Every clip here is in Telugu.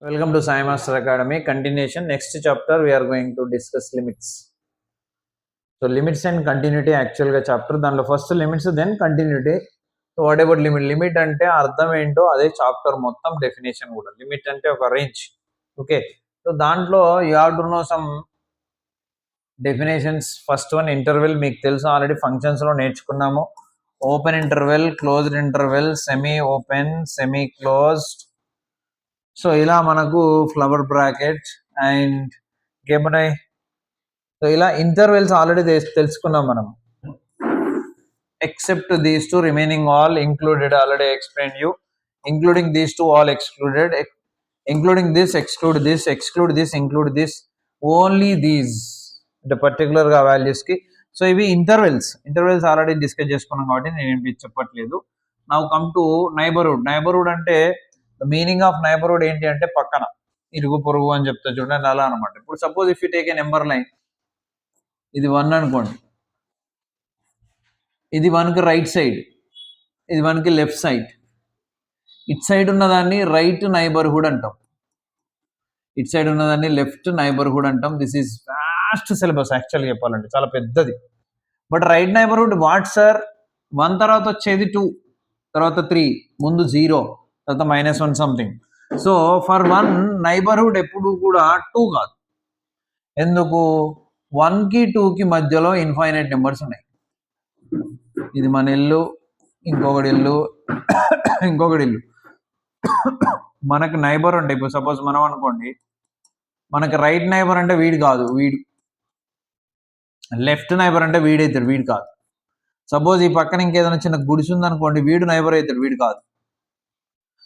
Welcome to Sai Master Academy. Continuation. Next chapter we are going to discuss limits. So limits and continuity actual chapter. Then first limits, then continuity. So what about limit? Limit ante అర్థం ఏంటో అదే చాప్టర్ మొత్తం డెఫినేషన్ కూడా. లిమిట్ అంటే ఒక రేంజ్. ఓకే. సో దాంట్లో you have to know some definitions. First one interval, మీకు తెలుసు ఆల్రెడీ ఫంక్షన్స్ లో నేర్చుకున్నాము. Open interval, closed interval, semi open, semi closed. So ఇలా మనకు ఫ్లవర్ బ్రాకెట్ అండ్ ఇంకేమున్నాయి. సో ఇలా ఇంటర్వెల్స్ ఆల్రెడీ తెలుసుకున్నాం మనం. Except these two remaining all included, already explain you. Including these two all excluded, including this exclude this, exclude this, include this, only these అంటే పర్టికులర్ గా వాల్యూస్ కి. సో ఇవి ఇంటర్వెల్స్ ఆల్రెడీ డిస్కస్ చేసుకున్నాం కాబట్టి నేను చెప్పట్లేదు. Now come to neighbourhood. Neighbourhood అంటే ద మీనింగ్ ఆఫ్ నైబర్హుడ్ ఏంటి అంటే పక్కన, ఇరుగు పొరుగు అని చెప్తా చూడండి, అలా అనమాట. ఇప్పుడు suppose if you take a number line, ఇది 1 అనుకోండి, ఇది 1కి రైట్ సైడ్, ఇది 1కి లెఫ్ట్ సైడ్. ఇట్ సైడ్ ఉన్నదాన్ని రైట్ నైబర్హుడ్ అంటాం, ఇట్ సైడ్ ఉన్నదాన్ని లెఫ్ట్ నైబర్హుడ్ అంటాం. దిస్ ఈజ్ వాస్ట్ సిలబస్ యాక్చువల్గా చెప్పాలంటే, చాలా పెద్దది. But right neighbourhood what sir? 1 తర్వాత వచ్చేది 2, తర్వాత 3, ముందు 0, తర్వాత -1 సంథింగ్. సో ఫర్ 1 నైబర్హుడ్ ఎప్పుడు కూడా 2 కాదు. ఎందుకు? 1కి 2కి మధ్యలో ఇన్ఫైనైట్ నెంబర్స్ ఉన్నాయి. ఇది మన ఇల్లు, ఇంకొకటి ఇల్లు, ఇంకొకటి ఇల్లు. మనకు నైబర్ అంటే ఇప్పుడు సపోజ్ మనం అనుకోండి, మనకు రైట్ నైబర్ అంటే వీడు కాదు, వీడు. లెఫ్ట్ నైబర్ అంటే వీడైతాడు, వీడు కాదు. సపోజ్ ఈ పక్కన ఇంకేదైనా చిన్న గుడిసి ఉందనుకోండి, వీడు నైబర్ అవుతాడు, వీడు కాదు.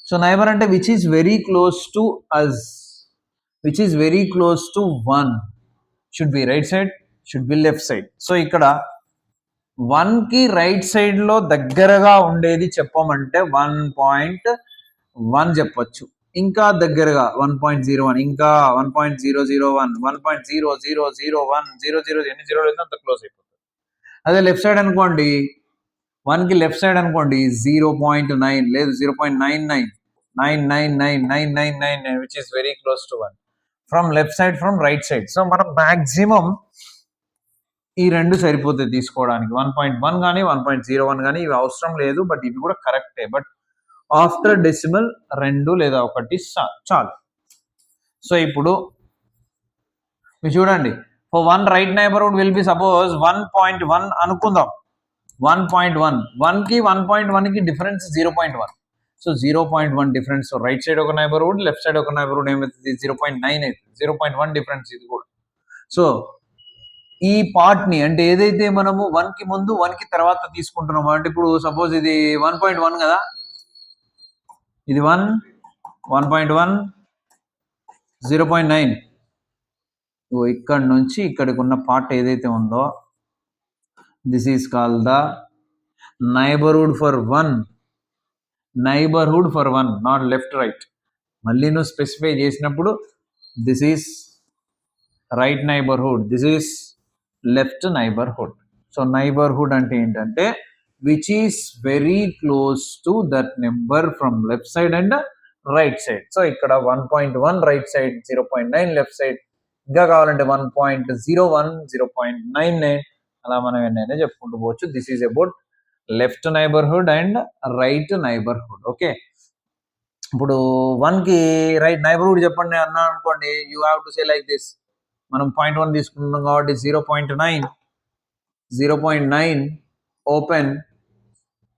సో నైబర్ అంటే which is very close to us, which is very close to 1. Should be right side, should be left side. So ఇక్కడ 1కి రైట్ సైడ్ లో దగ్గరగా ఉండేది చెప్పమంటే 1.1 చెప్పొచ్చు. ఇంకా దగ్గరగా 1.01, ఇంకా 1.001, 1.0001, 00 ఎన్ని జీరోలు అయితే అంత క్లోజ్ అయిపోతుంది. అదే లెఫ్ట్ సైడ్ అనుకోండి, 1కి లెఫ్ట్ సైడ్ అనుకోండి 0.9, లేదు 0.99, 9999999, which is very close to 1 from left side, from right side. So మనం మాక్సిమం ఈ రెండు సరిపోతాయి తీసుకోవడానికి. 1.1 కానీ 1.01 కానీ ఇవి అవసరం లేదు, బట్ ఇవి కూడా కరెక్టే. బట్ ఆఫ్టర్ డెసిమల్ 2 లేదా 1 చాలు. సో ఇప్పుడు మీరు చూడండి, for 1 right neighbourhood will be suppose 1.1 అనుకుందాం. 1.1, 1కి 1.1కి difference 0.1. So 0.1 difference. So right side ఒక నైబర్హుడ్, లెఫ్ట్ సైడ్ ఒక నైబర్హుడ్ ఏమవుతుంది? 0.9 అవుతుంది. 0.1 డిఫరెన్స్ ఇది కూడా. సో ఈ పార్ట్ ని అంటే ఏదైతే మనము 1కి ముందు 1కి తర్వాత తీసుకుంటున్నామో, అంటే ఇప్పుడు సపోజ్ ఇది 1.1 కదా, ఇది 1, 1.1, 0.9. ఇక్కడ నుంచి ఇక్కడికి ఉన్న పార్ట్ ఏదైతే ఉందో, this is call the neighbourhood for 1. Neighbourhood for 1, not left right. మళ్ళీ నువ్వు స్పెసిఫై చేసినప్పుడు this is right neighbourhood, this is left neighbourhood. So neighbourhood అంటే ఏంటంటే which is very close to that number from left side and right side. So ఇక్కడ 1.1 రైట్ సైడ్, 0.9 లెఫ్ట్ సైడ్, ఇంకా కావాలంటే 1.01, 0.99, అలా మనం ఎన్నైనా చెప్పుకుంటూ పోవచ్చు. This is about left neighbourhood and right neighbourhood. Okay, ఇప్పుడు 1కి రైట్ నైబర్హుడ్ చెప్పండి అన్నా అనుకోండి, you have to say like this. మనం 0.1 తీసుకుంటున్నాం కాబట్టి 0.9 ఓపెన్,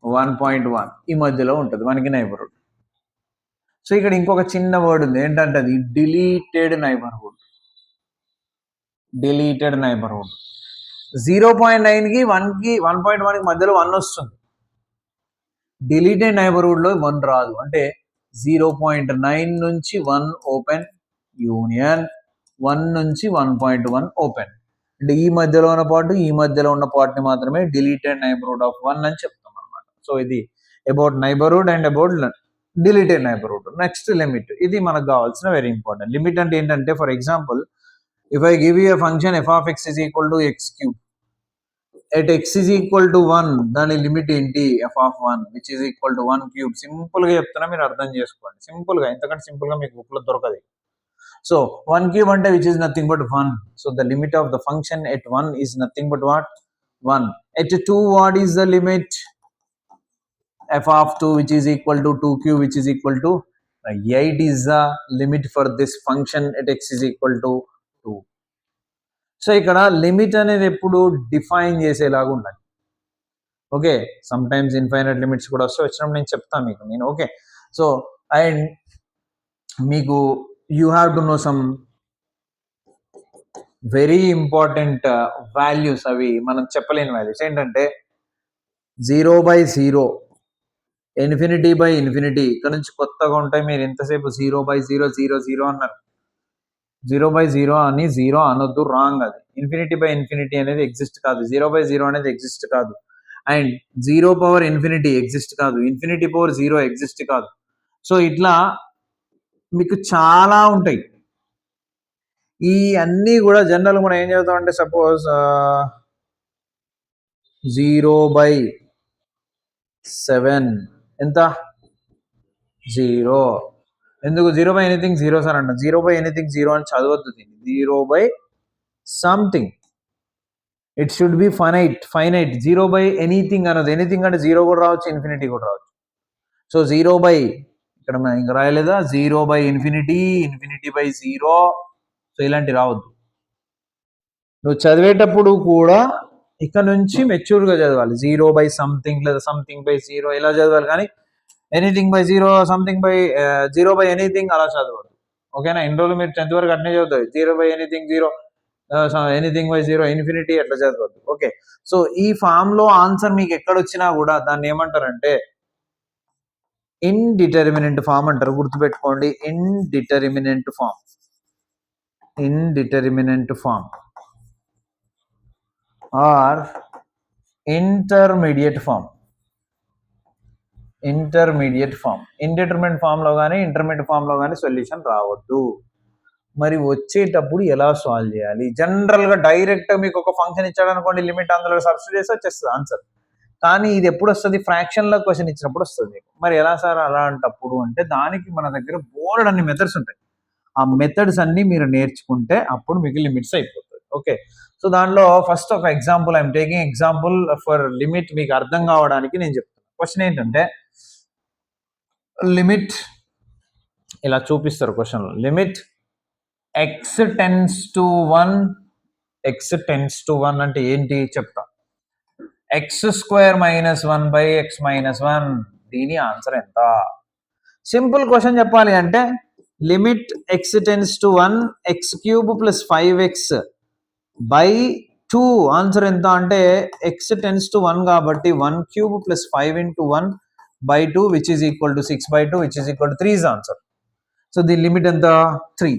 1.1 ఈ మధ్యలో ఉంటుంది 1కి నైబర్హుడ్. సో ఇక్కడ ఇంకొక చిన్న వర్డ్ ఉంది, ఏంటంటే అది డిలీటెడ్ నైబర్హుడ్. డిలీటెడ్ నైబర్హుడ్ 0.9కి 1.1కి మధ్యలో 1 వస్తుంది. డిలీటెడ్ నైబర్హుడ్ లో 1 రాదు. అంటే 0.9 నుంచి 1 ఓపెన్, యూనియన్ 1 నుంచి 1.1 ఓపెన్. అంటే ఈ మధ్యలో ఉన్న పార్ట్, ఈ మధ్యలో ఉన్న పార్ట్ ని మాత్రమే డిలీటెడ్ నైబర్హుడ్ ఆఫ్ 1 అని చెప్తాం అనమాట. సో ఇది about neighbourhood and about deleted neighbourhood. Next limit, ఇది మనకు కావాల్సిన వెరీ ఇంపార్టెంట్. లిమిట్ అంటే ఏంటంటే, for example if I give you a function f of x is equal to x cube, at X is equal to 1 దాని లిమిట్ ఏంటి F of 1 which is equal to 1 cube. Simple గా చెప్తున్నా, మీరు అర్థం చేసుకోండి. సింపుల్ గా, ఇంతకంటే సింపుల్ గా మీకు బుక్ లో దొరకదు. సో 1 cube అంటే which is nothing but 1. So the limit of the function at 1 is nothing but what? 1. At 2, what is the limit? F of 2 which is equal to 2 cube which is equal to 8 is the limit for this function at x is equal to 2. So ఇక్కడ లిమిట్ అనేది ఎప్పుడు డిఫైన్ చేసేలాగా ఉండాలి. Okay, some times infinite limits కూడా వచ్చినప్పుడు నేను చెప్తాను మీకు నేను. ఓకే, సో అండ్ మీకు you have to know some very important values. అవి మనం చెప్పలేని వాల్యూస్ ఏంటంటే 0/0, ఇన్ఫినిటీ బై ఇన్ఫినిటీ. ఇక్కడ నుంచి కొత్తగా ఉంటాయి. మీరు ఎంతసేపు 0/0 0 0 అన్నారు. 0/0 అని 0 అనొద్దు, రాంగ్. అది ఇన్ఫినిటీ బై ఇన్ఫినిటీ అనేది ఎగ్జిస్ట్ కాదు. 0/0 అనేది ఎగ్జిస్ట్ కాదు. అండ్ 0 పవర్ ఇన్ఫినిటీ ఎగ్జిస్ట్ కాదు. ఇన్ఫినిటీ పవర్ 0 ఎగ్జిస్ట్ కాదు. సో ఇట్లా మీకు చాలా ఉంటాయి. ఈ అన్నీ కూడా జనరల్ మనం ఏం చదువుతాం అంటే, సపోజ్ 0/7 ఎంత? 0. ఎందుకు 0/ఎనీథింగ్ 0 సార్ అంట? 0/ఎనీథింగ్ 0 అని చదవద్దు దీన్ని. 0/సంథింగ్. It should be finite. 0/ఎనీథింగ్ అన్నది. ఎనీథింగ్ అంటే 0 కూడా రావచ్చు, ఇన్ఫినిటీ కూడా రావచ్చు. సో 0 ఇక్కడ ఇంకా రాయలేదా? 0/ఇన్ఫినిటీ, ఇన్ఫినిటీ/0. సో ఇలాంటి రావద్దు. నువ్వు చదివేటప్పుడు కూడా ఇక్కడ నుంచి మెచ్యూర్గా చదవాలి. 0/సంథింగ్ లేదా సంథింగ్/0 ఇలా చదవాలి. కానీ ఎనీథింగ్/0, సంథింగ్/0/ఎనీథింగ్ అలా చదవద్దు. ఓకేనా? ఇన్ని రోజులు మీరు 10th వరకు అట్నే చదువుతారు. 0/ఎనీథింగ్ 0, ఎనీథింగ్/0, ఇన్ఫినిటీ అట్లా చదవద్దు. ఓకే, సో ఈ ఫామ్ లో ఆన్సర్ మీకు ఎక్కడ వచ్చినా కూడా దాన్ని ఏమంటారంటే ఇండిటర్మినెంట్ ఫామ్ అంటారు. గుర్తుపెట్టుకోండి, indeterminate form or intermediate form. Indeterminate form లో కానీ ఇంటర్మీడియట్ ఫామ్ లో కానీ సొల్యూషన్ రావద్దు. మరి వచ్చేటప్పుడు ఎలా సాల్వ్ చేయాలి? జనరల్ గా డైరెక్ట్ మీకు ఒక ఫంక్షన్ ఇచ్చాడు అనుకోండి, లిమిట్ అందులో సబ్స్టిట్యూట్ చేస్తే వచ్చేస్తుంది ఆన్సర్. కానీ ఇది ఎప్పుడు వస్తుంది? ఫ్రాక్షన్ లో క్వశ్చన్ ఇచ్చినప్పుడు వస్తుంది. మరి ఎలా సార్ అలాంటప్పుడు అంటే, దానికి మన దగ్గర బోర్డ్ అన్ని మెథడ్స్ ఉంటాయి. ఆ మెథడ్స్ అన్ని మీరు నేర్చుకుంటే అప్పుడు మీకు లిమిట్స్ అయిపోతుంది. ఓకే, సో దాంట్లో ఫస్ట్ ఒక example I'm taking example for limit, మీకు అర్థం కావడానికి నేను చెప్తాను. క్వశ్చన్ ఏంటంటే, లిమిట్ ఇలా చూపిస్తారు question. Limit x tends to 1 అంటే ఏంటి చెప్తా. x² - 1/x-1, దీని ఆన్సర్ ఎంత? సింపుల్ క్వశ్చన్ చెప్పాలి అంటే, limit x tends to 1, x³ + 5x/2 answer ఎంత అంటే, x tends to 1 కాబట్టి 1³ + 5 × 1/2 which is equal to 6/2 which is equal to 3 is answer. So దీని లిమిట్ ఎంత? 3.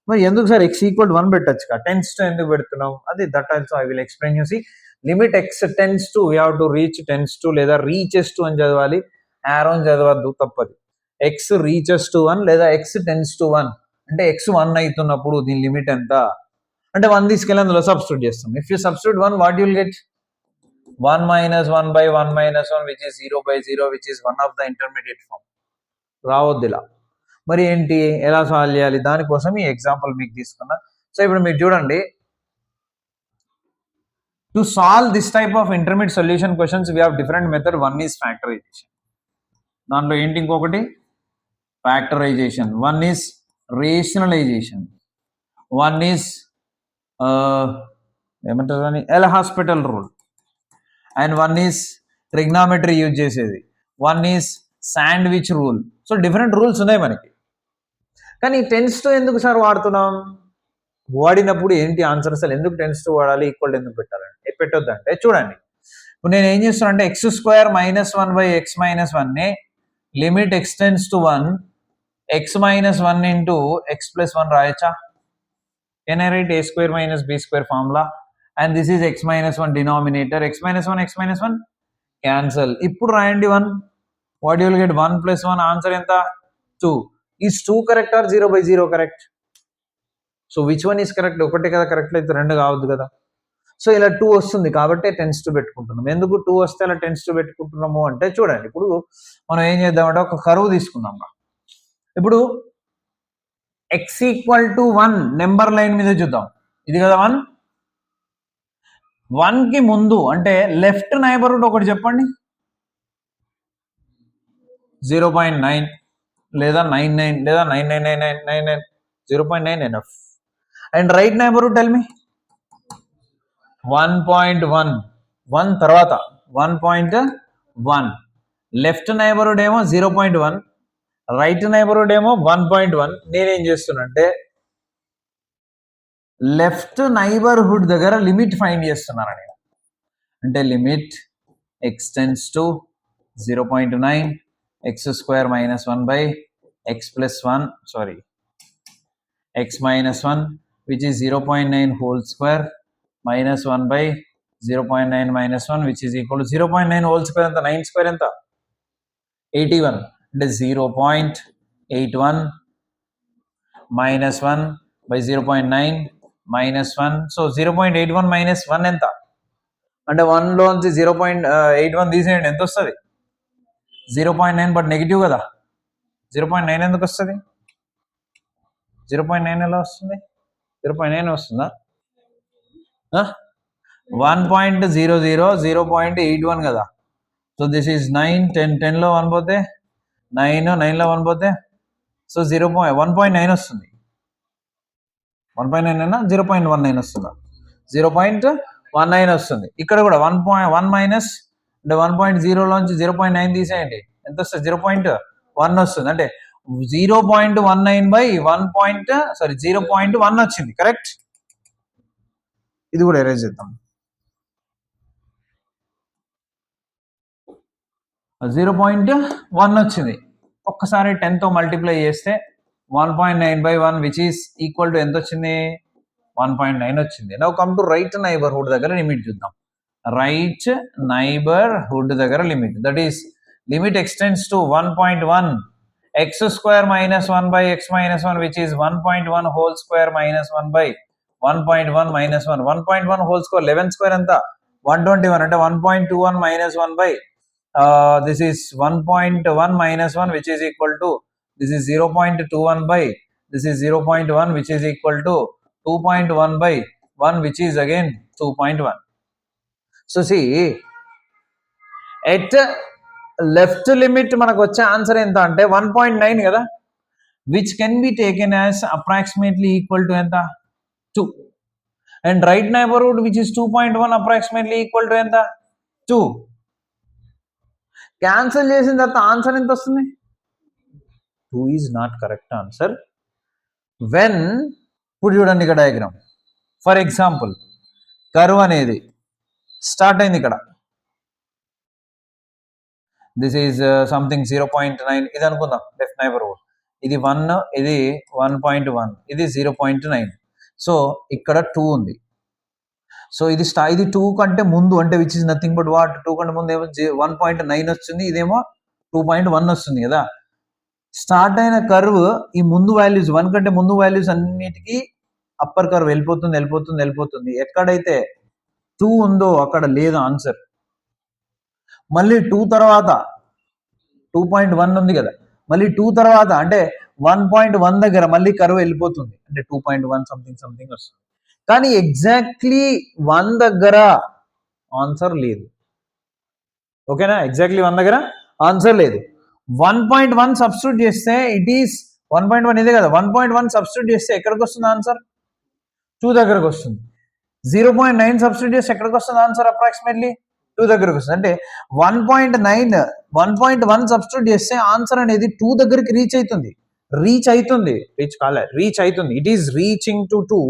మరి ఎందుకు సార్ x = 1 పెట్టచ్చు కదా, టెన్స్ టు ఎందుకు పెడుతున్నాం? అది that also I will explain you. See, limit x tends to, we have to reach tends to లేదా రీచెస్ టు అని చదవాలి. యారోన్ చదవద్దు, తప్పది. x రీచెస్ టు 1 లేదా x tends to 1 అంటే x 1 అవుతున్నప్పుడు దీని లిమిట్ ఎంత అంటే 1 తీసుకెళ్ళి అందులో సబ్స్టిట్యూట్ చేస్తాం. If you substitute 1, what you will get? 1 - 1/1 which is 0/0 which is one of the intermediate form. రావద్దు ఇలా. మరి ఏంటి, ఎలా సాల్వ్ చేయాలి? దానికోసం ఈ ఎగ్జాంపుల్ మీకు తీసుకున్నా. సో ఇప్పుడు మీరు చూడండి, to solve this type of intermediate solution questions we have different method. One is factorisation. దాంట్లో ఏంటి ఇంకొకటి? Factorisation. One is rationalisation. One is ఏమంటారు అని L hospital rule. And one is trigonometry use చేసేది. One is sandwich rule. So different rules ఉన్నాయి మనకి. కానీ టెన్స్ టు ఎందుకు సార్ వాడుతున్నాం? వాడినప్పుడు ఏంటి ఆన్సర్? అసలు ఎందుకు టెన్స్ టు వాడాలి? ఈక్వల్ ఎందుకు పెట్టాలంటే పెట్టొద్దంటే, చూడండి ఇప్పుడు నేను ఏం చేస్తున్నా అంటే, x² - 1/x-1 limit x tends to 1, x - 1 × x+1 రాయచ్చా? Can I write a² - b² formula? And this is x - 1 denominator. x - 1 cancel. ఇప్పుడు రాయండి 1. What you will get? 1 + 1 answer ఎంత? 2. Is 2 correct or 0/0 correct? So which one is correct? ఒకటే కదా కరెక్ట్, అయితే 2 కావద్దు కదా. సో ఇలా 2 వస్తుంది కాబట్టి టెన్స్ టు పెట్టుకుంటున్నాం. ఎందుకు 2 వస్తే అలా టెన్స్ టు పెట్టుకుంటున్నాము అంటే చూడండి, ఇప్పుడు మనం ఏం చేద్దామంటే ఒక కరువు తీసుకుందాం. ఇప్పుడు x equal to 1 number line మీద చూద్దాం. ఇది కదా 1. 1కి ముందు అంటే లెఫ్ట్ నైబర్హుడ్ ఒకటి చెప్పండి. 0.9 లేదా 99 లేదా 99999 0.9 enough. And right neighbourhood tell me 1.1. 1 తర్వాత 1.1. లెఫ్ట్ నైబర్హుడ్ ఏమో 0.1, రైట్ నైబర్హుడ్ ఏమో 1.1. నేనేం చేస్తున్నంటే లెఫ్ట్ నైబర్హుడ్ దగ్గర లిమిట్ ఫైండ్ చేస్తున్నాను నేను. అంటే limit x tends to 0.9 x² - 1 by x plus 1 sorry x minus 1 which is 0.9 whole square minus 1 by 0.9 minus 1 which is equal to 0.9 whole square ఎంత 9 square ఎంత 81 అంటే 0.81 minus 1 by 0.9 minus 1. So 0.81 minus 1 ఎంత అంటే 1 లోంచి 0.81 తీసేయండి, ఎంత వస్తుంది 0.9. బట్ నెగిటివ్ కదా 0.9 ఎందుకు వస్తుంది 0.9 ఎలా వస్తుంది 0.9 వస్తుందా 1.00 0.81 కదా. సో దిస్ ఈజ్ 9 10 10లో 1 పోతే 9 9లో 1 పోతే సో 1.9 వస్తుంది. 1.9 అయినా 0.19 వస్తుందా 0.19 వస్తుంది. ఇక్కడ కూడా 1.1 మైనస్ అంటే 1.0లోంచి 0.9 తీసేయండి, ఎంత వస్తుంది 0.1 వస్తుంది. అంటే 0.19 బై 0.1 వచ్చింది. కరెక్ట్. ఇది కూడా ఎరేజ్ చేద్దాం. 0.1 వచ్చింది. ఒక్కసారి 10తో మల్టిప్లై చేస్తే 1.9 by 1 which is equal to ఎంత వచ్చింది 1.9 వచ్చింది. Now come to right neighbourhood దగ్గర లిమిట్ చూద్దాం. రైట్ నైబర్హుడ్ దగ్గర limit, that is limit x tends to 1.1 x² minus 1 by x minus 1 which is 1.1 whole square minus 1 by 1.1 minus 1. 1.1 whole square 11 square ఎంత 121 అంటే 1.21 minus 1 by this is 1.1 minus 1 which is equal to this is 0.21 by this is 0.1 which is equal to 2.1 by 1 which is again 2.1. So see at left limit మనకు వచ్చే ఆన్సర్ ఎంత అంటే 1.9 కదా, which can be taken as approximately equal to ఎంత 2. and right neighborhood which is 2.1 approximately equal to ఎంత 2. క్యాన్సిల్ చేసిన తర్వాత ఆన్సర్ ఎంత వస్తుంది 2 is not correct answer. when ఇప్పుడు చూడండి ఇక్కడ డయాగ్రామ్, ఫర్ ఎగ్జాంపుల్ కర్వ్ అనేది స్టార్ట్ అయింది ఇక్కడ, దిస్ ఈజ్ సంథింగ్ 0.9 ఇది అనుకుందాం లెఫ్ట్ నైబర్హుడ్, ఇది 1 ఇది 1.1 ఇది 0.9. సో ఇక్కడ 2 ఉంది. సో ఇది ఇది 2 కంటే ముందు అంటే which is nothing but what 2 కంటే ముందు ఏమో 1.9 వస్తుంది, ఇదేమో 2.1 వస్తుంది కదా. స్టార్ట్ అయిన కర్వ్ ఈ ముందు వాల్యూస్ 1 కంటే ముందు వాల్యూస్ అన్నిటికీ అప్పర్ కర్వ్ వెళ్ళిపోతుంది వెళ్ళిపోతుంది వెళ్ళిపోతుంది. ఎక్కడైతే 2 ఉందో అక్కడ లేదు ఆన్సర్. మళ్ళీ 2 తర్వాత 2.1 ఉంది కదా, మళ్ళీ 2 తర్వాత అంటే 1.1 దగ్గర మళ్ళీ కర్వ్ వెళ్ళిపోతుంది అంటే 2.1 సంథింగ్ సంథింగ్ వస్తుంది. కానీ ఎగ్జాక్ట్లీ 1 దగ్గర ఆన్సర్ లేదు. ఓకేనా, ఎగ్జాక్ట్లీ 1 దగ్గర ఆన్సర్ లేదు. 1.1 సబ్స్టిట్యూట్ చేస్తే ఇట్ ఈస్ 1.1 ఇదే కదా, 1.1 సబ్స్టిట్యూట్ చేస్తే ఎక్కడికి వస్తుంది ఆన్సర్ 2 దగ్గరకు వస్తుంది. 0.9 సబ్స్టిట్యూట్ చేస్తే ఎక్కడికి వస్తుంది ఆన్సర్ అప్రాక్సిమేట్లీ 2 దగ్గరకు వస్తుంది. అంటే 1.1 సబ్స్టిట్యూట్ చేస్తే ఆన్సర్ అనేది 2 దగ్గరికి రీచ్ అవుతుంది. It is reaching to 2,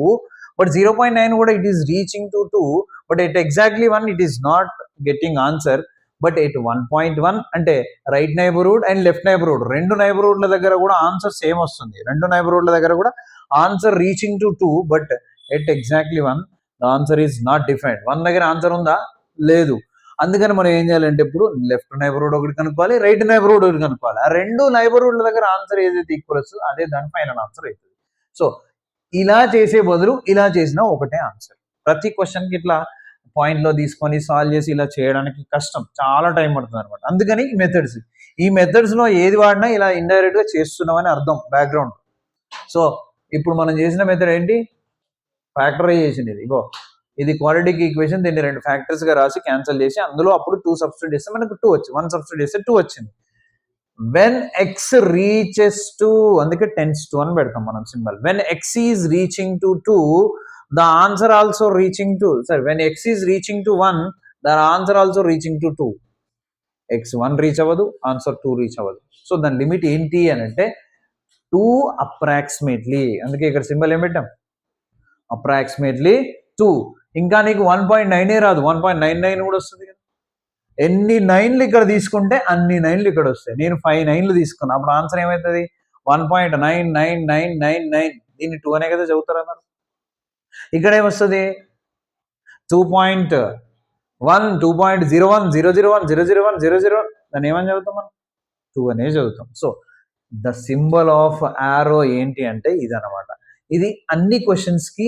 but 0.9 కూడా it is reaching to 2, but at exactly 1 it is not getting answer. But at 1.1 అంటే right neighbourhood and left neighbourhood రెండు నైబర్హుడ్ల దగ్గర కూడా ఆన్సర్ సేమ్ వస్తుంది. రెండు నైబర్హుడ్ల దగ్గర కూడా answer reaching to 2, but at exactly 1 the answer is not defined. 1 దగ్గర ఆన్సర్ ఉందా లేదు. అందుకని మనం ఏం చేయాలంటే ఇప్పుడు లెఫ్ట్ నైబర్హుడ్ ఒకటి కనుక్కోవాలి, రైట్ నైబర్హుడ్ ఒకటి కనుక్కోవాలి. ఆ రెండు నైబర్హుడ్ల దగ్గర ఆన్సర్ ఏదైతే ఈక్వల్ వస్తుందో అదే దాని ఫైనల్ ఆన్సర్ అవుతుంది. సో ఇలా చేసే బదులు ఇలా చేసినా ఒకటే ఆన్సర్. ప్రతి క్వశ్చన్కి ఇట్లా పాయింట్లో తీసుకొని సాల్వ్ చేసి ఇలా చేయడానికి కష్టం, చాలా టైం పడుతుంది అనమాట. అందుకని ఈ మెథడ్స్లో ఏది వాడినా ఇలా ఇండైరెక్ట్గా చేస్తున్నామని అర్థం బ్యాక్గ్రౌండ్. సో ఇప్పుడు మనం చేసిన మెథడ్ ఏంటి, ఫ్యాక్టరైజేషన్. ఇది క్వాడ్రాటిక్ ఈక్వేషన్, దీన్ని 2 ఫ్యాక్టర్స్గా రాసి క్యాన్సిల్ చేసి అందులో అప్పుడు 2 సబ్స్టిట్యూట్ చేస్తే మనకు 2 వచ్చింది, 1 సబ్స్టిట్యూట్ చేస్తే 2 వచ్చింది. వెన్ ఎక్స్ రీచెస్ టు, అందుకే టెన్స్ టు అని పెడతాం మనం symbol. When X is reaching to 2, the answer also reaching to, sorry, when x is reaching to 1, the answer also reaching to 2. x 1 reach అవ్వదు, ఆన్సర్ 2 రీచ్ అవ్వదు. సో దాని లిమిట్ ఏంటి అని అంటే 2 అప్రాక్సిమేట్లీ, అందుకే ఇక్కడ సింబల్ ఏం పెట్టాం, అప్రాక్సిమేట్లీ 2. ఇంకా నీకు 1.9 రాదు, 1.99 కూడా వస్తుంది కదా. ఎన్ని 9లు ఇక్కడ తీసుకుంటే అన్ని 9లు ఇక్కడ వస్తాయి. నేను 5 9లు తీసుకున్నా, అప్పుడు ఆన్సర్ ఏమవుతుంది, 1.99999. దీన్ని 2 అనే కదా చదువుతారన్నారు. ఇక్కడ ఏమొస్తుంది 2.1 2.01 001 001 001, దాన్ని ఏమని చదువుతాం మనం, 2 అనే చదువుతాం. So the symbol of arrow ఏంటి అంటే ఇదనమాట. ఇది అన్ని క్వశ్చన్స్కి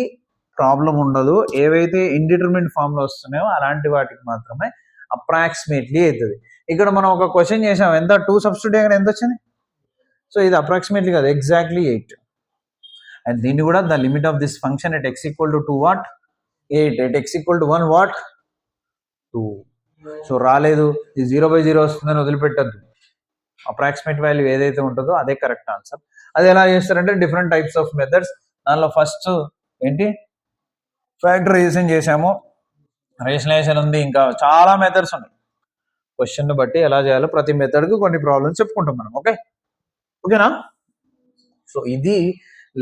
ప్రాబ్లం ఉండదు, ఏవైతే ఇండిటర్మినెంట్ ఫామ్లో వస్తున్నాయో అలాంటి వాటికి మాత్రమే అప్రాక్సిమేట్లీ అవుతుంది. ఇక్కడ మనం ఒక క్వశ్చన్ చేసాం, ఎంత 2 సబ్స్టిట్యూట్ చేయగానే ఎంత వచ్చింది. సో ఇది అప్రాక్సిమేట్లీ కాదు, ఎగ్జాక్ట్లీ 8. అండ్ దీన్ని కూడా the limit of this function at X equal to 2 what 8, at X equal to 1 what 2. So రాలేదు, ఇది 0/0 వస్తుందని వదిలిపెట్టద్దు. అప్రాక్సిమేట్ వాల్యూ ఏదైతే ఉంటుందో అదే కరెక్ట్ ఆన్సర్. అది ఎలా చేస్తారంటే డిఫరెంట్ టైప్స్ ఆఫ్ మెథడ్స్. దానిలో ఫస్ట్ ఏంటి, ఫ్యాక్టరైజేషన్ చేసాము, రేషనలైజేషన్ ఉంది, ఇంకా చాలా మెథడ్స్ ఉన్నాయి. క్వశ్చన్ బట్టి ఎలా చేయాలో ప్రతి మెథడ్కి కొన్ని ప్రాబ్లమ్స్ చెప్పుకుంటాం మనం. ఓకేనా. సో ఇది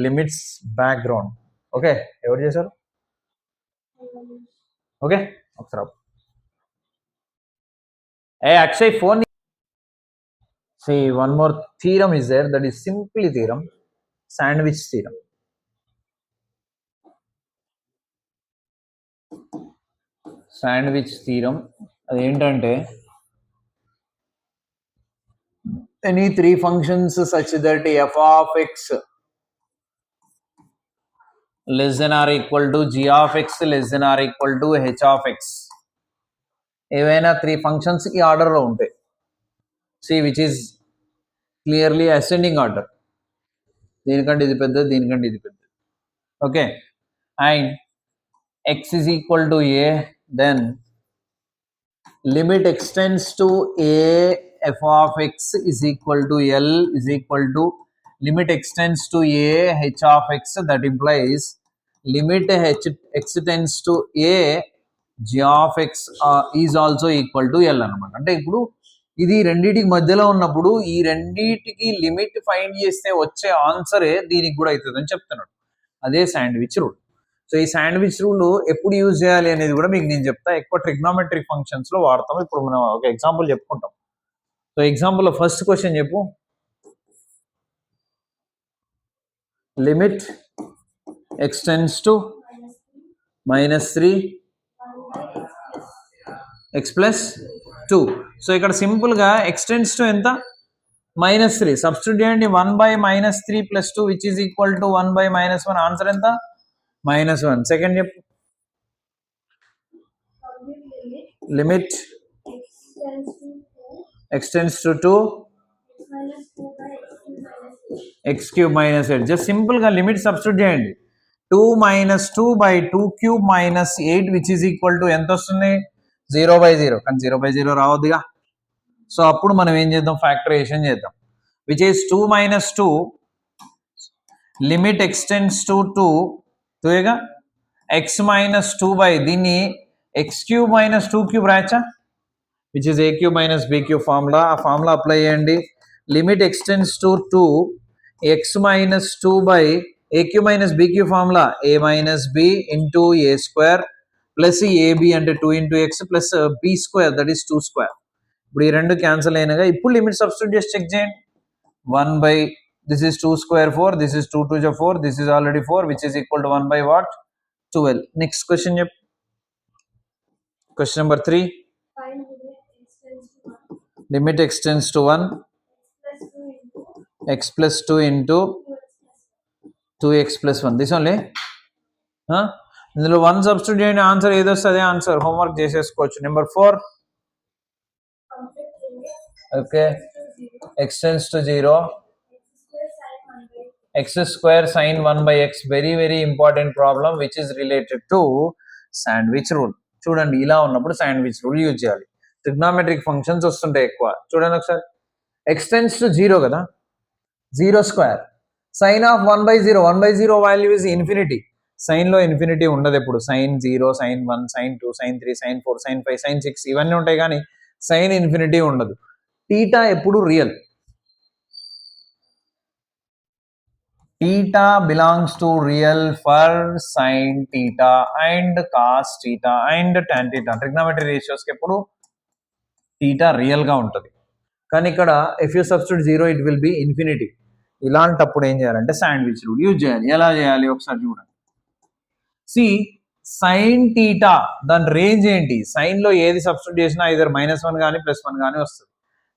లిమిట్స్ బ్యాక్గ్రౌండ్. ఓకే, ఎవరు చేశారు? ఓకే, ఒకసారి Akshay phone. See, one more theorem is there, that is simply theorem, sandwich theorem. Sandwich theorem అదేంటంటే any 3 functions such that f of x less than or equal to g of x less than or equal to h of x, ఏవైనా 3 functions ఈ ఆర్డర్లో ఉంటాయి. See, which is clearly ascending order, దీనికంటే ఇది పెద్దది, దీనికంటే ఇది పెద్దది. Okay, and x is equal to a, then limit extends to a, f of x is equal to l is equal to limit extends to a, h of x, that implies limit x tends to a, g of x is also equal to l అనమాట. అంటే ఇప్పుడు ఇది రెండింటికి మధ్యలో ఉన్నప్పుడు ఈ రెండింటికి లిమిట్ ఫైండ్ చేస్తే వచ్చే ఆన్సరే దీనికి కూడా అవుతుంది అని చెప్తున్నాడు. అదే శాండ్విచ్ రూల్. సో ఈ శాండ్విచ్ రూల్ ఎప్పుడు యూజ్ చేయాలి అనేది కూడా మీకు నేను చెప్తా. ఎక్కువ ట్రిగ్నోమెట్రిక్ ఫంక్షన్స్లో వాడతాం. ఇప్పుడు మనం ఒక ఎగ్జాంపుల్ చెప్పుకుంటాం. సో ఎగ్జాంపుల్లో ఫస్ట్ క్వశ్చన్ చెప్పు. Limit x tends to -3 x plus 2. So ఇక్కడ సింపుల్గా ఎక్స్టెండ్స్ టు ఎంత, -3. సబ్స్టిట్యూట్ చేయండి, 1/-3 + 2 which is equal to 1/-1. Answer ఎంత, -1. సెకండ్ చెప్పు. Limit x tends to 2 x³ - 8. Just సింపుల్గా లిమిట్ సబ్స్టిట్యూట్ చేయండి. 2 - 2/2³ - 8 విచ్ ఈజ్ ఈక్వల్ టు ఎంత వస్తుంది, 0/0. కానీ 0/0 రావద్దుగా. సో అప్పుడు మనం ఏం చేద్దాం, ఫ్యాక్టరైజేషన్ చేద్దాం. Which is 2 - 2 limit x tends to 2 x - 2 దీన్ని x³ - 2³ రాయచ్చా, which is a³ - b³ formula. ఆ ఫార్ములా అప్లై చేయండి. Limit x tends to 2 x - 2 a³ - b³ formula a - b into a² plus ab అంటే 2 × x plus b², that is 2². ఇప్పుడు ఈ రెండు క్యాన్సిల్ అయినగా. ఇప్పుడు లిమిట్ సబ్స్టిట్యూట్ చేసి చెక్ చేయండి. 1/ this is 2² 4, this is 2 2 4, this is already 4 which is equal to 1/what 12. Next question చెప్పు. Question number 3. Limit extends to 1 x + 2 into 2x + 1. This only. ఇందులో 1 సబ్స్టిట్యూట్ చేయండి, ఆన్సర్ ఏదొస్తే అదే ఆన్సర్. హోంవర్క్ చేసేసుకోవచ్చు. Number 4. Okay, x tends to 0, x square sin 1 by x. Very very important problem which is related to sandwich rule. చూడండి, ఇలా ఉన్నప్పుడు శాండ్విచ్ రూల్ యూజ్ చేయాలి. ట్రిగ్నామెట్రిక్ ఫంక్షన్స్ వస్తుంటాయి ఎక్కువ. చూడండి ఒకసారి, x tends to 0 కదా, 0 square sine of 1/0. 1/0 value is infinity. సైన్లో ఇన్ఫినిటీ ఉండదు ఎప్పుడు. Sine 0, sine 1, sine 2, sine 3, sine 4, sine 5, sine 6 ఇవన్నీ ఉంటాయి, కానీ సైన్ ఇన్ఫినిటీ ఉండదు. టీటా ఎప్పుడు real. Theta belongs to real for sin theta and cos theta and tan theta. Trigonometry ratios కి ఎప్పుడు theta రియల్ గా ఉంటుంది. కానీ ఇక్కడ if you substitute 0 it will be infinity. ఇలాంటప్పుడు ఏం చేయాలంటే శాండ్విచ్ రూల్ యూజ్ చేయాలి. ఎలా చేయాలి ఒకసారి చూడండి. సి సైన్ థీటా దాని రేంజ్ ఏంటి? సైన్ లో ఏది సబ్స్టిట్యూట్ చేసినా ఇదర్ -1 కానీ +1 కానీ వస్తుంది.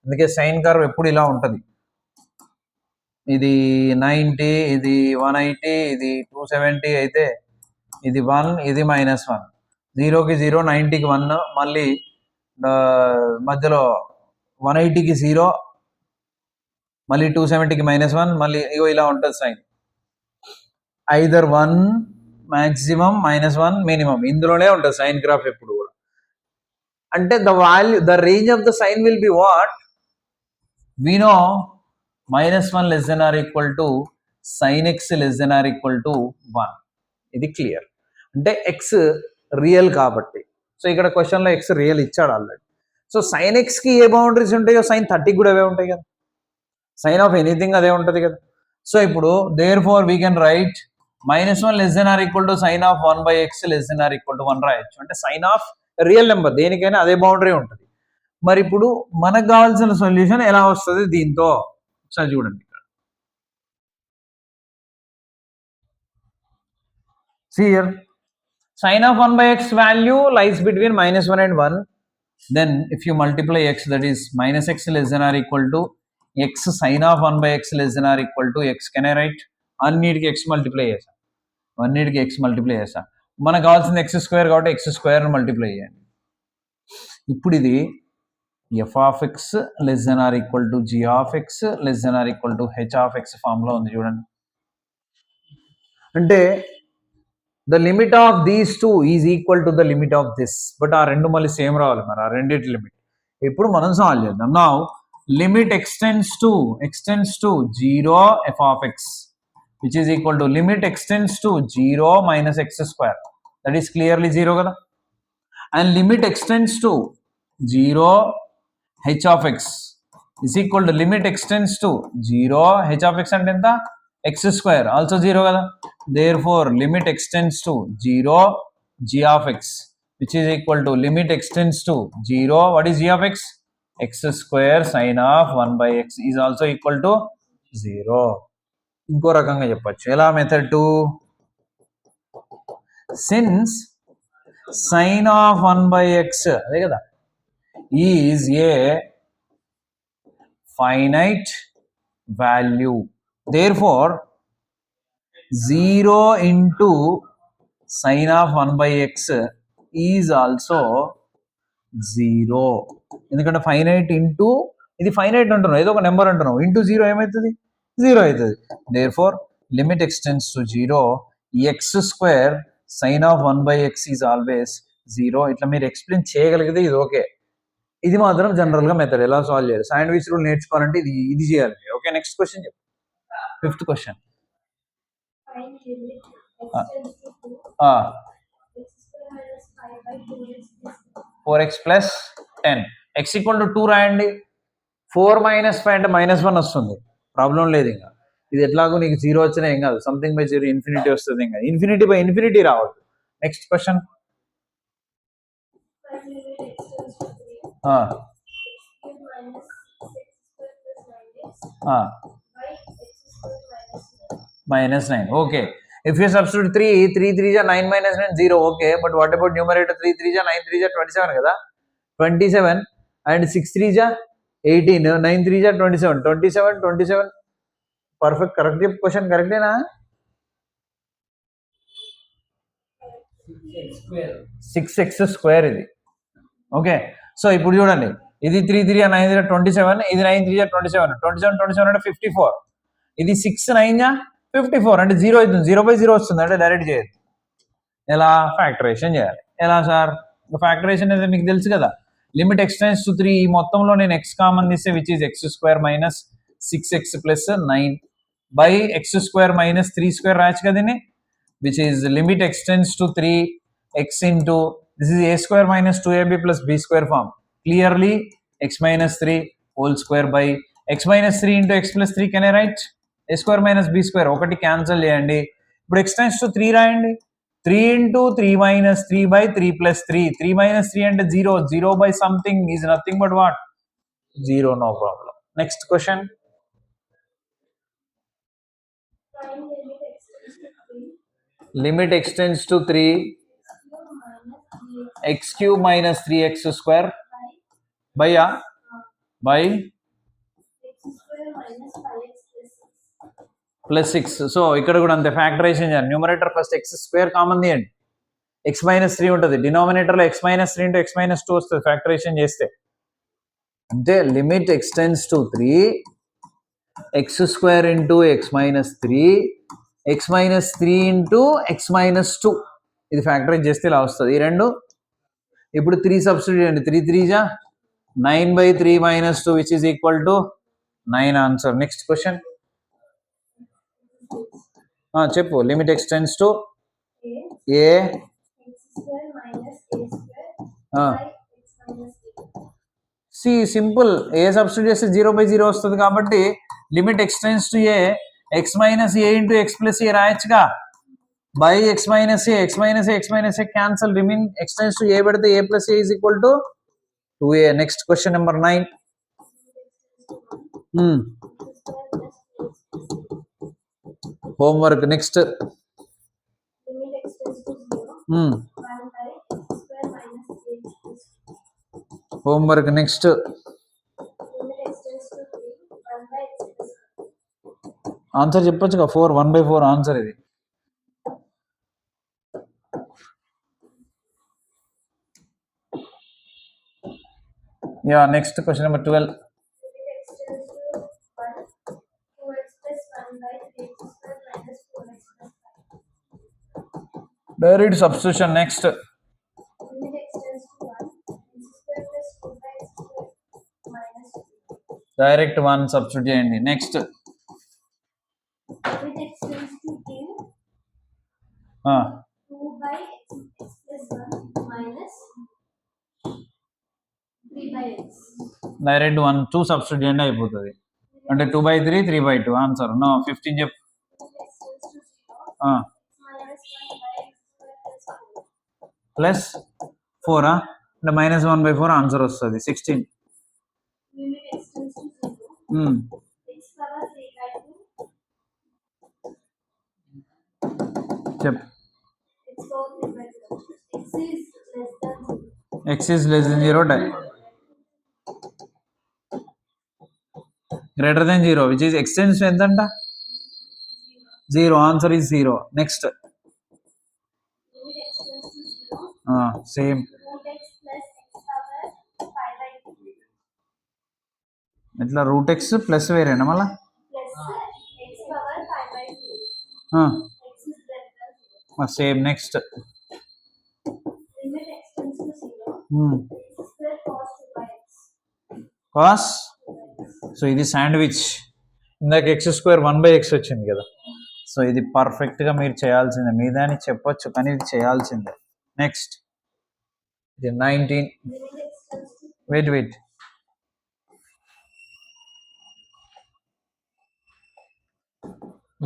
అందుకే సైన్ కర్వ్ ఎప్పుడు ఇలా ఉంటుంది. ఇది 90, ఇది 180, ఇది 270 అయితే ఇది 1, ఇది -1. 0కి 0, 90కి 1, మళ్ళీ మధ్యలో 180కి 0, మళ్ళీ 270కి -1, మళ్ళీ ఇగో ఇలా ఉంటుంది సైన్. ఐదర్ 1 మాక్సిమం, -1 మినిమం, ఇందులోనే ఉంటుంది సైన్ గ్రాఫ్ ఎప్పుడు కూడా. అంటే the range of the sine will be what we know, -1 less than or equal to sin x less than or equal to 1. ఇది క్లియర్. అంటే ఎక్స్ రియల్ కాబట్టి. సో ఇక్కడ క్వశ్చన్లో ఎక్స్ రియల్ ఇచ్చాడు ఆల్రెడీ. సో సైన్ ఎక్స్కి ఏ బౌండరీస్ ఉంటాయో సైన్ 30కి కూడా అవే ఉంటాయి కదా. సైన్ ఆఫ్ ఎనీథింగ్ అదే ఉంటుంది కదా. సో ఇప్పుడు therefore we can write -1 less than or equal to sin of 1/x less than or equal to 1 రాయొచ్చు. అంటే సైన్ ఆఫ్ రియల్ నెంబర్ దేనికైనా అదే బౌండరీ ఉంటుంది. మరి ఇప్పుడు మనకు కావాల్సిన సొల్యూషన్ ఎలా వస్తుంది దీంతో ఒకసారి చూడండి. See here, sin of 1/x value lies between -1 and 1. Then if you multiply x, that is -x less than or equal to x sin of 1/x less than or equal to x. Can I write? అన్నిటికి x మల్టిప్లై చేసా, అన్నిటికి x మల్టిప్లై చేసా. మనకు కావాల్సింది x² కాబట్టి x² మల్టిప్లై చేయండి. ఇప్పుడు ఇది f of x less than or equal to g of x less than or equal to h of x ఫామ్లో ఉంది చూడండి. అంటే the limit of these two is equal to the limit of this. But ఆ రెండు మళ్ళీ సేమ్ రావాలి. మరి ఆ రెండింటి లిమిట్ ఇప్పుడు మనం సాల్వ్ చేద్దాం. Now limit x tends to 0 f of x which is equal to limit x tends to 0 minus x². That is clearly 0 కదా. And limit x tends to 0 h of x is equal to limit x tends to 0 h of x అంటే ఎంత? x² also 0 కదా. Therefore limit x tends to 0 g of x which is equal to limit x tends to 0, what is g of x? x² sin of 1/x is also equal to 0. ఇంకో రకంగా చెప్పచ్చు. ఎలా method 2? Since sin of 1/x అదే కదా is a finite value, therefore 0 into sin of 1/x is also 0. ఎందుకంటే ఫైనైట్ ఇంటూ ఇది ఫైనైట్ అంటున్నావు, ఏదో ఒక నెంబర్ అంటున్నావు, ఇంటూ 0 ఏమవుతుంది? 0 అవుతుంది. therefore limit x tends to 0, x² sin of 1/x is always 0. ఇట్లా మీరు ఎక్స్ప్లెయిన్ చేయగలిగితే ఇది ఓకే. ఇది మాత్రం జనరల్గా మెథడ్ ఎలా సాల్వ్ చేయాలి. శాండ్విచ్ రూల్ నేర్చుకోవాలంటే ఇది చేయాలి. ఓకే, నెక్స్ట్ క్వశ్చన్ చెప్పు. 5th question. 4x plus 10 x equal to 2 రాయండి. 4 minus 5 అంటే -1 వస్తుంది, ప్రాబ్లం లేదు. ఇంకా ఇది ఎట్లాగో నీకు 0 వచ్చినా ఏం కాదు, సంథింగ్ బై 0 ఇన్ఫినిటీ వస్తుంది. ఇంకా ఇన్ఫినిటీ బై ఇన్ఫినిటీ రావద్దు. Next question. -9. Okay. If you substitute 3 3 are 9 minus 9 0. Okay, but what about numerator? 3 3 are 9 3 are 27 కదా. 27 and 6 3 are 18, 9 3 are 27, 27. Perfect. Correct. Question correct na? 6x² ఇది. ఓకే, సో ఇప్పుడు చూడండి, ఇది 3 3 9 27, ఇది 9 3 27, 27 27 అంటే 54, ఇది 6 9 54 అంటే 0 అవుతుంది, 0/0 వస్తుంది అంటే డైరెక్ట్ చేయొచ్చు. ఎలా ఫ్యాక్టరేషన్ చేయాలి? ఎలా సార్? ఫ్యాక్టరేషన్ అనేది మీకు తెలుసు కదా, లిమిట్ ఎక్స్టెన్స్ టు 3, ఈ మొత్తంలో నేను ఎక్స్ కామన్ తీస్తే which is x² minus 6x plus 9 by x² minus 3² రాయచ్చు కదా దీన్ని, which is limit x tends to 3x into this is a² minus 2ab plus b² form, clearly x minus 3 whole square by x minus 3 into x plus 3 can I write a² minus b², ఒకటి క్యాన్సిల్ చేయండి. ఇప్పుడు ఎక్స్టెన్స్ టు 3 రాయండి, 3 into 3 minus 3 by 3 plus 3. 3 minus 3 and 0. 0 by something is nothing but what? 0, no problem. Next question. Limit extends to 3. X cube minus 3x square by plus 6. So ఇక్కడ కూడా అంతే, ఫ్యాక్టరైజేషన్ చేయాలి. న్యూమరేటర్ ఫస్ట్ x² కామన్ తీయండి, x మైనస్ 3 ఉంటుంది, డినామినేటర్లో x minus 3 into x minus 2 వస్తుంది ఫ్యాక్టరైజేషన్ చేస్తే. అంటే limit x tends to 3 x² into x minus 3 x minus 3 into x minus 2, ఇది ఫ్యాక్టరైజ్ చేస్తే ఇలా వస్తుంది ఈ రెండు. ఇప్పుడు 3 సబ్స్టిట్యూట్ చేయండి, 3 3 జా 9/3 minus 2 which is equal to 9 answer. Next question చెప్పు. Limit x tends to a c, simple, a substitute చేస్తే 0/0 వస్తుంది కాబట్టి limit x tends to a x minus a into x plus a రాయొచ్చుగా, by x minus a, x minus a, x minus a cancel, remain x tends to a పెడితే a plus a is equal to 2a. Next question number 9. Homework next. Homework next. Answer చెప్పొచ్చుగా, 4 1/4 ఆన్సర్ ఇది. Yeah, next question number 12. Direct substitution. Next. Direct 1 substitute చేయండి. నెక్స్ట్. డైరెక్ట్ 1 2 సబ్స్టిట్యూట్ చేయండి అయిపోతుంది, అంటే 2/3 3/2 ఆన్సర్. నో 15 చెప్పు. ప్లస్ 4 అంటే -1/4 ఆన్సర్ వస్తుంది 16. చెప్. x is less than 0, greater than 0, which is extends to ఎంత అంట 0. Answer is 0. నెక్స్ట్. సేమ్. ఇట్లా √x ప్లస్ వేరేనా మళ్ళా? సేమ్. నెక్స్ట్. కాస్. సో ఇది శాండ్విచ్, ఇందాక x² 1/x వచ్చింది కదా, సో ఇది పర్ఫెక్ట్గా మీరు చేయాల్సిందే, మీద అని చెప్పొచ్చు కానీ ఇది చేయాల్సిందే. నెక్స్ట్. ఇది 19. Wait.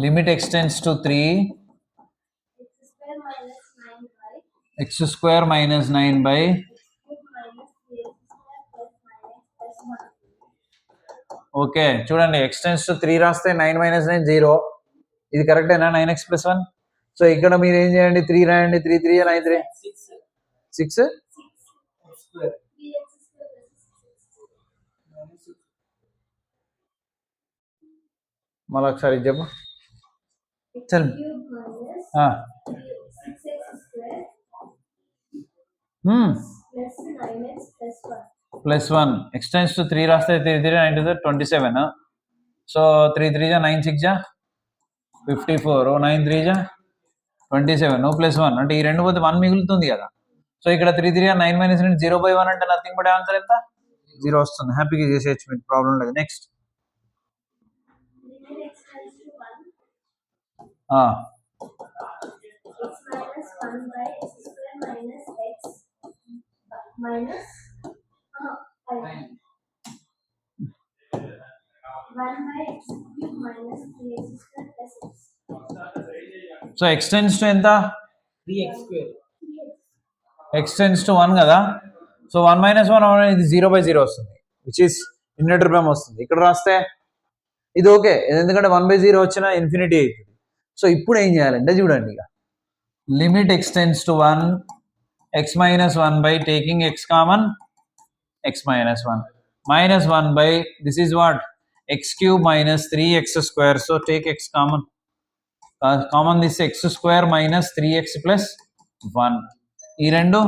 Limit x tends to 3 x² minus 9 by okay చూడండి, ఎక్స్టెన్స్ టు 3 రాస్తే 9 - 9 0, ఇది కరెక్టేనా? 9x + 1. సో ఇక్కడ మీరు ఏం చేయండి, 3 రాయండి, 3 3 9 3 6 మళ్ళీ ఒకసారి చెప్పు. చల్ ప్లస్ 1 ఎక్స్టెన్స్ టు 3 రాస్తే 3 3 9 27. సో 3 3 జా 9 6 జా 54. 9 3 జా 27 ప్లస్ 1 అంటే ఈ రెండు పోతే 1 మిగులుతుంది కదా. సో ఇక్కడ 3 3 9 మైనస్ 0/1 అంటే నథింగ్ బట్ ఆన్సర్ ఎంత 0 వస్తుంది. హ్యాపీగా చేసేయచ్చు, మీకు ప్రాబ్లం లేదు. నెక్స్ట్ సో ఎక్స్టెన్స్ టు ఎంత 3x². ఎక్స్టెన్స్ టు 1 కదా. సో 1 - 1 ఇది 0/0 వస్తుంది, విచ్ ఈస్ ఇన్నర్ టర్మ్ వస్తుంది. ఇక్కడ రాస్తే ఇది ఓకే, ఎందుకంటే 1/0 వచ్చినా ఇన్ఫినిటీ అవుతుంది. సో ఇప్పుడు ఏం చేయాలంటే చూడండి, ఇక limit x tends to 1 x - 1 by taking x common x - 1 minus 1 by this is what x³ minus 3x². so take x common, common this x² minus 3x plus 1. ఈ రెండు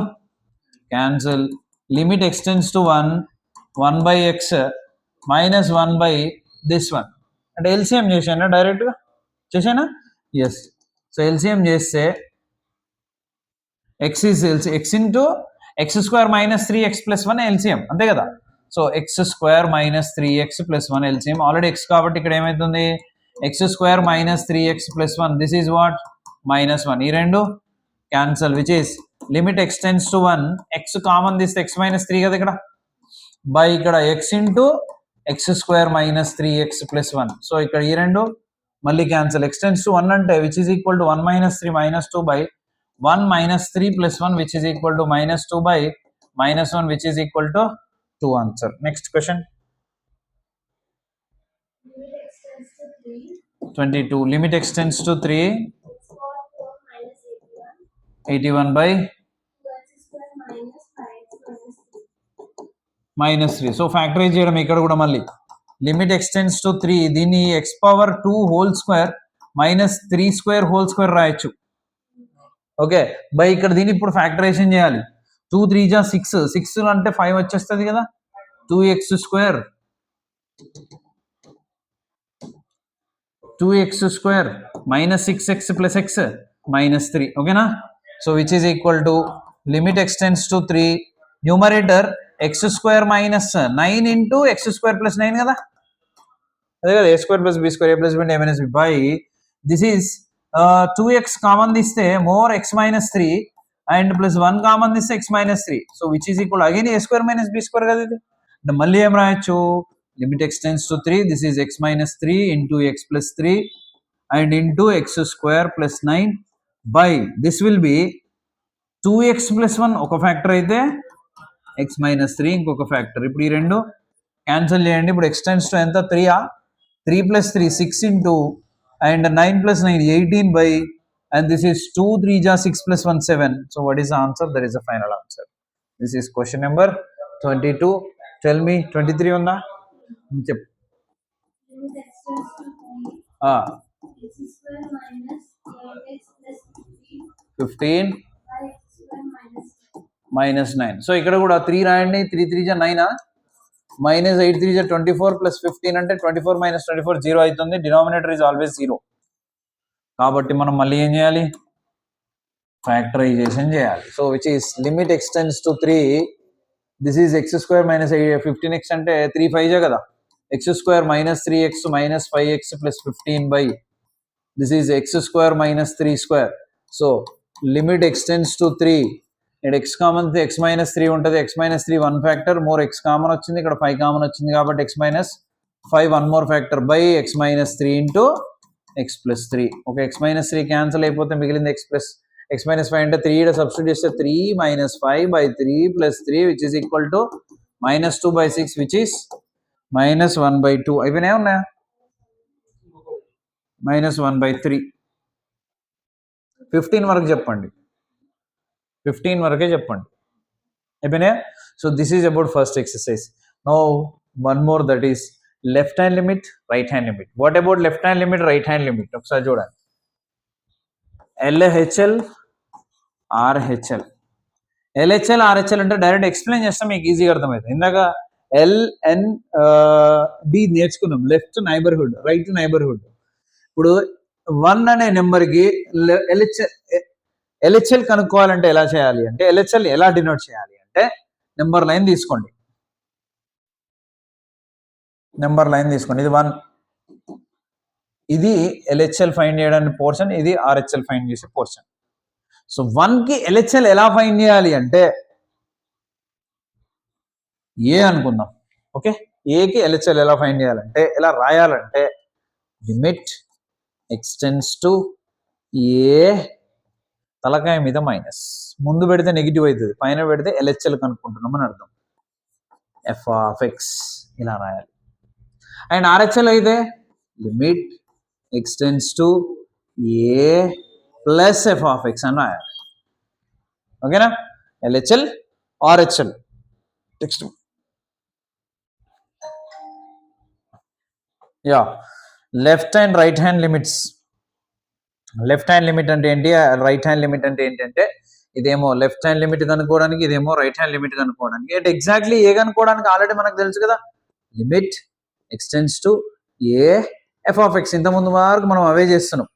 cancel. Limit x tends to 1 by x minus 1 by this one. అంటే ఎల్సిఎం చేశానా, డైరెక్ట్గా చేశానా? ఎస్. సో ఎల్సిఎం చేస్తే x is x into x² minus 3x plus 1 LCM, అంతే కదా. So x² minus 3x plus 1 LCM. Already x కాబట్టి ఇక్కడ ఏమవుతుంది x² minus 3x plus 1, this is what -1. ఈ రెండు cancel, which is limit x tends to 1 x common తీస్తే x - 3 కదా ఇక్కడ, బై ఇక్కడ x into x² minus 3x plus 1. So ఇక్కడ ఈ రెండు మళ్ళీ క్యాన్సల్. ఎక్స్టెన్స్ టు 1 అంటే which is equal to 1 - 3 -2 by 1 minus 3 plus 1 which is equal to -2 by -1 which is equal to 2 answer. Next question. 22. Limit extends to 3 81 by -3. So factorise చేయడం ఇక్కడ కూడా మళ్ళీ లిమిట్ ఎక్స్టెన్స్ టు 3, దీన్ని x⁴² minus 3² రాయొచ్చు. ఓకే, బై ఇక్కడ దీన్ని ఇప్పుడు ఫ్యాక్టరైజేషన్ చేయాలి. 2 3 జా 6, 6 అంటే 5 వచ్చేస్తుంది కదా. 2x² minus 6x plus x minus 3, ఓకేనా. So which is equal to limit x tends to 3, numerator x² minus 9 into x² plus 9 కదా, అదే కదా. a² plus b² a plus b a minus b by this is 2x common తీస్తే more x - 3 and plus 1 common తీస్తే x - 3. So which is equal again a² minus b² కదా ఇది. అంటే మళ్ళీ ఏం రాయొచ్చు, limit x tends to 3, this is x - 3 into x plus 3 and into x² plus 9 by this will be 2x plus 1 ఒక ఫ్యాక్టర్ అయితే x - 3 ఇంకొక ఫ్యాక్టర్. ఇప్పుడు ఈ రెండు క్యాన్సిల్ చేయండి. ఇప్పుడు ఎక్స్టెన్స్ టు ఎంత 3 3 plus 3 6 into and 9 plus 9 18 by, and this is 2 3 ja 6 plus 1 7. So what is the answer? That is the final answer. This is question number 22. Tell me 23 ఉందా? చెప్. x² minus 8x plus 15 minus 9. So ఇక్కడ కూడా 3 రాయండి. 3 3 జా 9 minus 8 3 జా 24 plus 15 అంటే 24 minus 24 0 అవుతుంది. Denominator is always 0. కాబట్టి మనం మళ్ళీ ఏం చేయాలి, ఫ్యాక్టరైజేషన్ చేయాలి. So which is limit x tends to 3, this is x² minus 15x అంటే 3 5 జా కదా, x² minus 3x minus 5x plus 15 by this is x² minus 3². So limit x tends to 3, ఇక్కడ x కామన్ x - 3 ఉంటుంది. x - 3 1 factor, more x common వచ్చింది, ఇక్కడ 5 కామన్ వచ్చింది కాబట్టి x - 5 1 more factor by x - 3 into x plus 3. Okay, x - 3 cancel అయిపోతే మిగిలింది x - 5 అంటే 3 ఇక్కడ సబ్స్టిట్యూట్ చేస్తే 3 - 5 by 3 plus 3 which is equal to -2 by 6 which is -1/2. అయిపోయినాయి ఉన్నాయా? -1/3. 15 వరకు చెప్పండి, 15 వరకే చెప్పండి. అయిపోయినాయా? So this is about first exercise. Now one more, that is left hand limit, right hand limit. What about left hand limit, right hand limit ఒకసారి చూడండి. LHL RHL ఎల్హెచ్ఎల్ ఆర్హెచ్ఎల్ అంటే డైరెక్ట్ ఎక్స్ప్లెయిన్ చేస్తాం, మీకు ఈజీగా అర్థమవుతుంది. ఇందాక ఎల్ఎన్ డి నేర్చుకున్నాం, లెఫ్ట్ నైబర్హుడ్, రైట్ నైబర్హుడ్. ఇప్పుడు 1 అనే నెంబర్కి ఎల్హెచ్ఎల్ కనుక్కోవాలంటే ఎలా చేయాలి అంటే, ఎల్హెచ్ఎల్ ఎలా డినోట్ చేయాలి అంటే, నెంబర్ లైన్ తీసుకోండి, ఇది 1, ఇది ఎల్హెచ్ఎల్ ఫైండ్ చేయడానికి పోర్షన్, ఇది ఆర్హెచ్ఎల్ ఫైండ్ చేసే పోర్షన్. సో 1కి ఎల్హెచ్ఎల్ ఎలా ఫైండ్ చేయాలి అంటే ఏ అనుకుందాం. ఓకే, ఏకి ఎల్హెచ్ఎల్ ఎలా ఫైండ్ చేయాలంటే, ఎలా రాయాలంటే, లిమిట్ ఎక్స్టెండ్స్ టు ఏ, తలకాయ మీద మైనస్, ముందు పెడితే నెగిటివ్ అవుతుంది, పైన పెడితే ఎల్హెచ్ఎల్ కనుక్కుంటున్నాం అని అర్థం. ఎఫ్ ఆఫ్ ఎక్స్ ఇలా రాయాలి. అండ్ ఆర్హెచ్ఎల్ అయితే limit x tends to a plus f of x అని రాయాలి. ఓకేనా, LHL RHL. Next yeah, left and right hand limits. Left hand limit అంటే ఏంటి, రైట్ హ్యాండ్ లిమిట్ అంటే ఏంటంటే, ఇదేమో లెఫ్ట్ హ్యాండ్ లిమిట్ కనుక్కోవడానికి, ఇదేమో రైట్ హ్యాండ్ లిమిట్ కనుక్కోవడానికి. అంటే ఎగ్జాక్ట్లీ ఏ కనుక్కోవడానికి ఆల్రెడీ మనకు తెలుసు కదా, limit x tends to a f of x. ఇంతకుముందు వరకు మనం అవే చేస్తున్నాం.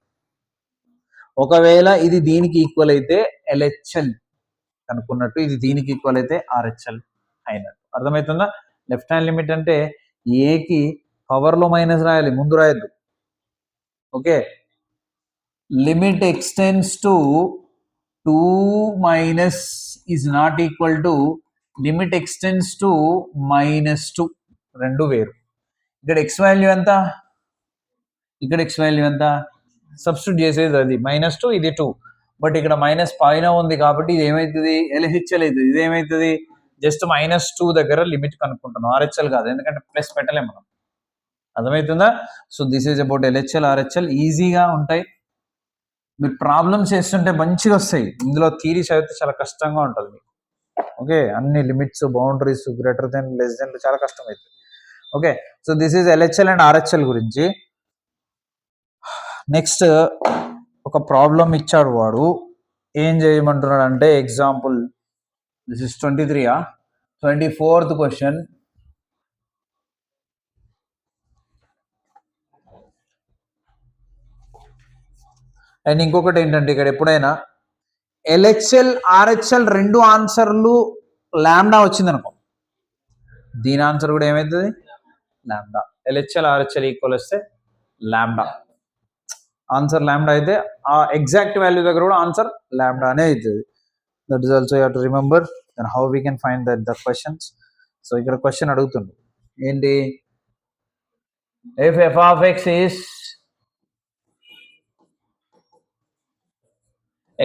ఒకవేళ ఇది దీనికి ఈక్వల్ అయితే ఎల్హెచ్ఎల్ కనుక్కున్నట్టు, ఇది దీనికి ఈక్వల్ అయితే ఆర్హెచ్ఎల్ అయినట్టు. అర్థమవుతుందా? లెఫ్ట్ హ్యాండ్ లిమిట్ అంటే ఏకి పవర్లో మైనస్ రాయాలి, ముందు రాయద్దు. Okay, limit x tends to 2 minus is not equal to limit x tends to -2. రెండు వేరు. ఇక్కడ ఎక్స్ వాల్యూ ఎంత, ఇక్కడ ఎక్స్ వాల్యూ ఎంత, సబ్స్టిట్యూట్ చేసేది అది -2, ఇది 2. బట్ ఇక్కడ మైనస్ పైన ఉంది కాబట్టి ఇది ఏమవుతుంది, ఎల్హెచ్ఎల్ అవుతుంది. ఇది ఏమవుతుంది, జస్ట్ -2 దగ్గర లిమిట్ కనుక్కుంటున్నాం, ఆర్హెచ్ఎల్ కాదు, ఎందుకంటే ప్లస్ పెట్టలేము మనం. అర్థమవుతుందా? So this is about LHL RHL. ఈజీగా ఉంటాయి, మీరు ప్రాబ్లమ్స్ చేస్తుంటే మంచిగా వస్తాయి. ఇందులో థీరీస్ అయితే చాలా కష్టంగా ఉంటుంది మీకు. ఓకే, అన్ని limits, boundaries, greater than, less than చాలా కష్టం అవుతుంది. Okay, so this is LHL and RHL గురించి. నెక్స్ట్ ఒక ప్రాబ్లం ఇచ్చాడు వాడు, ఏం చేయమంటున్నాడు అంటే, example this is 23, 24th question. And ఇంకొకటి ఏంటంటే, ఇక్కడ ఎప్పుడైనా ఎల్హెచ్ఎల్ ఆర్హెచ్ఎల్ రెండు ఆన్సర్లు లాంబ్డా వచ్చింది అనుకో, దీని ఆన్సర్ కూడా ఏమవుతుంది, లాంబ్డా. ఎల్హెచ్ఎల్ ఆర్హెచ్ఎల్ ఈక్వల్ వస్తే లాంబ్డా, ఆన్సర్ లాంబ్డా అయితే ఆ ఎగ్జాక్ట్ వాల్యూ దగ్గర కూడా ఆన్సర్ లాంబ్డా అనే అవుతుంది. That is also you have to remember then how we can find the questions. So ఇక్కడ క్వశ్చన్ అడుగుతుంది ఏంటి, if f of x is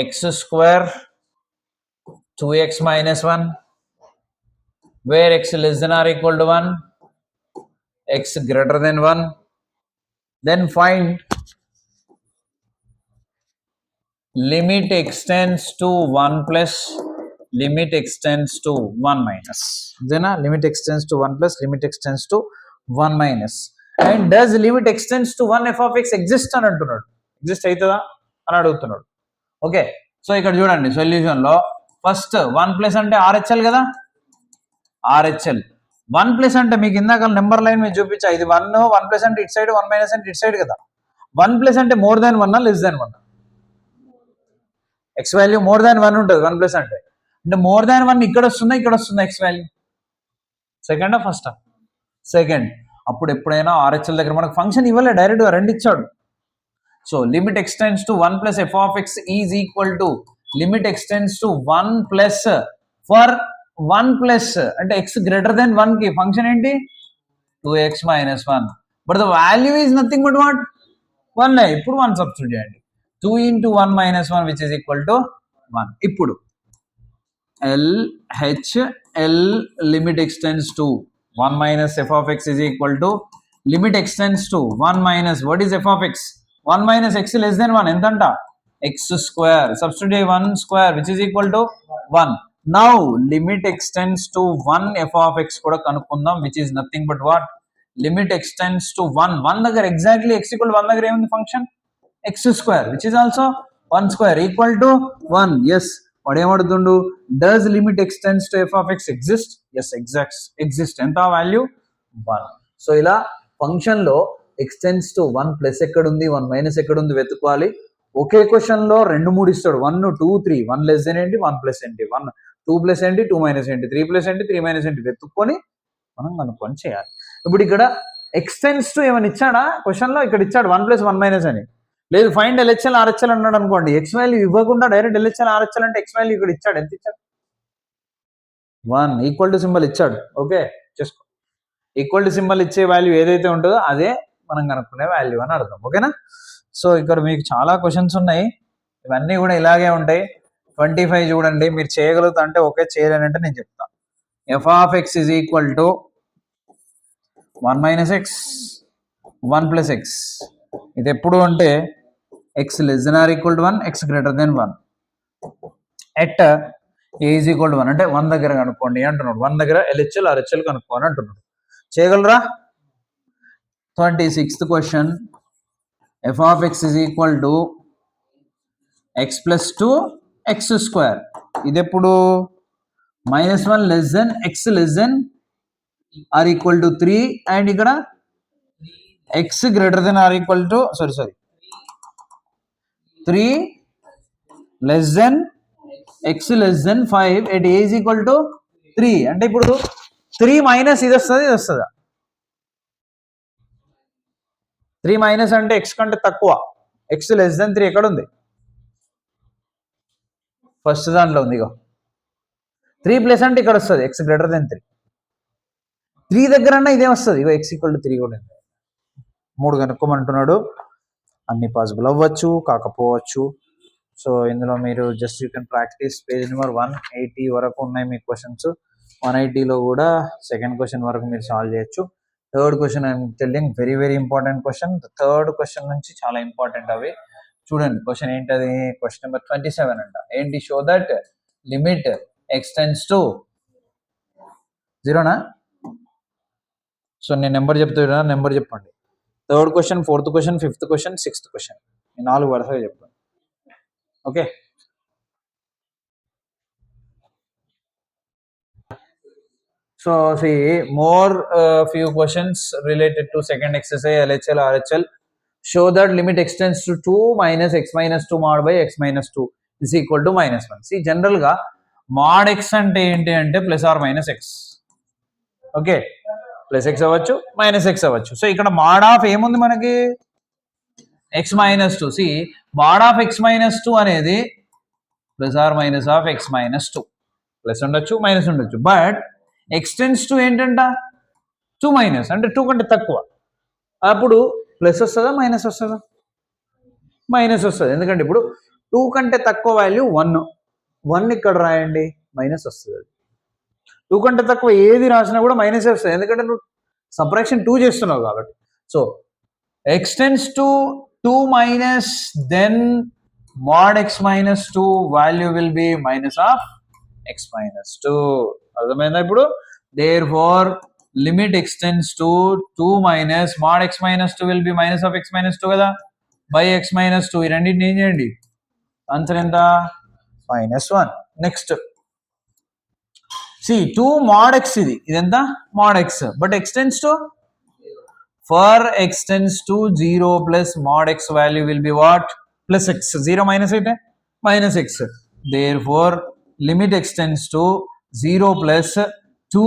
x square 2x minus 1, where x less than or equal to 1, x greater than 1, then find limit extends to 1 plus limit extends to 1 minus. Then limit extends to 1 plus limit extends to 1 minus. And does limit extends to 1 f of x exist అని అంటున్నాడు, ఎగ్జిస్ట్ అవుతుందా అని అడుగుతున్నాడు. ఓకే, సో ఇక్కడ చూడండి సొల్యూషన్ లో ఫస్ట్ 1 ప్లస్ అంటే ఆర్హెచ్ఎల్ కదా, ఆర్హెచ్ఎల్ 1 ప్లస్ అంటే మీకు ఇందాక నెంబర్ లైన్ మీద చూపించా, ఇది 1 ప్లస్ అంటే ఇట్ సైడ్, 1 మైనస్ అంటే ఇట్ సైడ్ కదా. 1 ప్లస్ అంటే more than 1 less than 1, X value more than 1 ఉంటుంది 1 ప్లస్ అంటే మోర్ దాన్ 1 ఇక్కడ వస్తుందా, ఇక్కడ వస్తుందా ఎక్స్ వాల్యూ, సెకండా ఫస్టా, సెకండ్. అప్పుడు ఎప్పుడైనా ఆర్హెచ్ఎల్ దగ్గర మనకు ఫంక్షన్ ఇవ్వలే, డైరెక్ట్ గా రెండు ఇచ్చాడు. So limit x tends to 1 plus f of x is equal to limit x tends to 1 plus for 1 plus అంటే ఎక్స్ గ్రేటర్ దెన్ 1 కి ఫంక్షన్ ఏంటి 2x minus 1, but the value is nothing but what 1. ఇప్పుడు 1 సబ్స్టిట్యూట్ చేయండి, 2 into 1 minus 1 which is equal to 1. ఇప్పుడు LHL limit extends to 1 minus f of x is equal to limit extends to 1 minus what is f of x, 1 minus x less than 1 ఎంతంట x square, substitute 1 square which is equal to 1. Now limit extends to 1 f of x కూడా కనుక్కుందాం, which is nothing but what, limit extends to 1 దగ్గర exactly x equal to 1 దగ్గర ఏముంది function x square which is also 1 square equal to 1. Yes, వాడు ఏమడుతుండు, does limit x tends to f of x exist? Yes, exist. ఎంత వాల్యూ? 1. సో ఇలా ఫంక్షన్ లో ఎక్స్టెండ్స్ టు 1 ప్లస్ ఎక్కడుంది, 1 మైనస్ ఎక్కడుంది వెతుక్కోవాలి. ఒకే క్వశ్చన్ లో 2, 3 ఇస్తాడు, 1, 2, 3, 1 లెస్ దెన్ ఏంటి, 1 ప్లస్ ఏంటి, 1, 2 ప్లస్ ఏంటి, 2 మైనస్ ఏంటి, 3 ప్లస్ ఏంటి, 3 మైనస్ ఏంటి వెతుక్కొని మనం కనుక్కొని చేయాలి. ఇప్పుడు ఇక్కడ ఎక్స్టెండ్స్ టు ఏమైనా ఇచ్చాడా క్వశ్చన్ లో? ఇక్కడ ఇచ్చాడు 1 ప్లస్ 1 మైనస్ అని. లేదు ఫైండ్ ఎల్హెచ్ఎల్ ఆర్హెచ్ఎల్ అన్నాడు అనుకోండి, ఎక్స్ వాల్యూ ఇవ్వకుండా డైరెక్ట్ ఎల్హెచ్ఎల్ ఆర్హెచ్ఎల్ అంటే ఎక్స్ వాల్యూ ఇక్కడ ఇచ్చాడు, ఎంత ఇచ్చాడు? 1 ఈక్వల్ టు సింబల్ ఇచ్చాడు. ఓకే, చేసుకో. ఈక్వల్ టు సింబల్ ఇచ్చే వాల్యూ ఏదైతే ఉంటుందో అదే మనం కనుక్కునే వాల్యూ అని అర్థం. ఓకేనా? సో ఇక్కడ మీకు చాలా క్వశ్చన్స్ ఉన్నాయి, ఇవన్నీ కూడా ఇలాగే ఉంటాయి. 25 చూడండి, మీరు చేయగలుగుతా అంటే ఓకే, చేయలేనంటే నేను చెప్తాను. F of x is equal to 1 minus x 1 plus x. ఇది ఎప్పుడు అంటే x less than or equal to 1, x greater than 1 at a is equal to 1 అంటే 1 దగ్గర కనుక్కోండి అంటున్నాడు. 1 దగ్గర ఎల్హెచ్ఎల్ ఆర్హెచ్ఎల్ కనుక్కోని అంటున్నాడు. చేయగలరా? 26th question, f of x is equal to x plus 2 x square. ఇది ఎప్పుడు -1 less than x less than or equal to 3 and ఇక్కడ x greater than or equal to 3 less than x less than 5 at a is equal to 3. అంటే ఇప్పుడు 3 మైనస్ ఇది వస్తుంది, ఇది వస్తుందా? 3 మైనస్ అంటే ఎక్స్ కంటే తక్కువ, ఎక్స్ లెస్ దెన్ 3 ఎక్కడ ఉంది? ఫస్ట్ దాంట్లో ఉంది. ఇగో 3 ప్లస్ అంటే ఇక్కడ వస్తుంది, ఎక్స్ గ్రేటర్ దెన్ 3. 3 దగ్గర అన్నా ఇదే వస్తుంది, ఇగో ఎక్స్ ఈక్వల్ టు 3 కూడా ఉంది. 3 కనుక్కోమంటున్నాడు. అన్ని పాసిబుల్ అవ్వచ్చు, కాకపోవచ్చు. సో ఇందులో మీరు just you can practice. Page number 180 వరకు ఉన్నాయి మీ క్వశ్చన్స్. 180లో కూడా సెకండ్ క్వశ్చన్ వరకు మీరు సాల్వ్ చేయొచ్చు. Third question I'm telling very very important question. Third question నుంచి చాలా ఇంపార్టెంట్ అవి. చూడండి క్వశ్చన్ ఏంటది? క్వశ్చన్ నెంబర్ 27 అంట. ఏంటి? Show that limit x tends to 0నా? సో నేను నెంబర్ చెప్తున్నా, నెంబర్ చెప్పండి. Third question, fourth question, fifth question, sixth question, ఈ 4 వరుసగా చెప్పండి. Okay, so see more few questions related to second exercise LHL RHL. Show that limit extends to 2 minus x minus 2 mod by x minus 2 is equal to -1. See general గా mod x అంటే ఏంటి అంటే plus or minus x. Okay, plus x అవ్వచ్చు, మైనస్ ఎక్స్ అవ్వచ్చు. సో ఇక్కడ mod ఆఫ్ ఏముంది మనకి? x minus 2. See mod of x minus 2 అనేది plus or minus of x minus 2, plus ఉండొచ్చు మైనస్ ఉండొచ్చు. బట్ ఎక్స్టెండ్స్ టు ఏంటంట? 2 మైనస్ అంటే 2 కంటే తక్కువ. అప్పుడు ప్లస్ వస్తుందా మైనస్ వస్తుందా? మైనస్ వస్తుంది. ఎందుకంటే ఇప్పుడు 2 కంటే తక్కువ వాల్యూ 1 ఇక్కడ రాయండి, మైనస్ వస్తుంది. 2 కంటే తక్కువ ఏది రాసినా కూడా మైనస్ వస్తుంది, ఎందుకంటే నువ్వు సబ్ట్రాక్షన్ 2 చేస్తున్నావు కాబట్టి. So x tends to 2 minus then mod x minus 2 value will be minus of x minus 2. అర్థమైందా ఇప్పుడు? Therefore limit x tends to 2 minus mod x minus 2 will be minus of x minus 2 కదా, బై x minus 2. ఈ రెండింటిని ఏం చేయండి? ఆన్సర్ ఎంత? -1. నెక్స్ట్ సి 2 mod x, ఇది ఎంత? mod x. But x tends to, for x tends to 0 plus mod x value will be what? Plus x. 0 minus అయితే minus x. Therefore limit x tends to 0 plus 2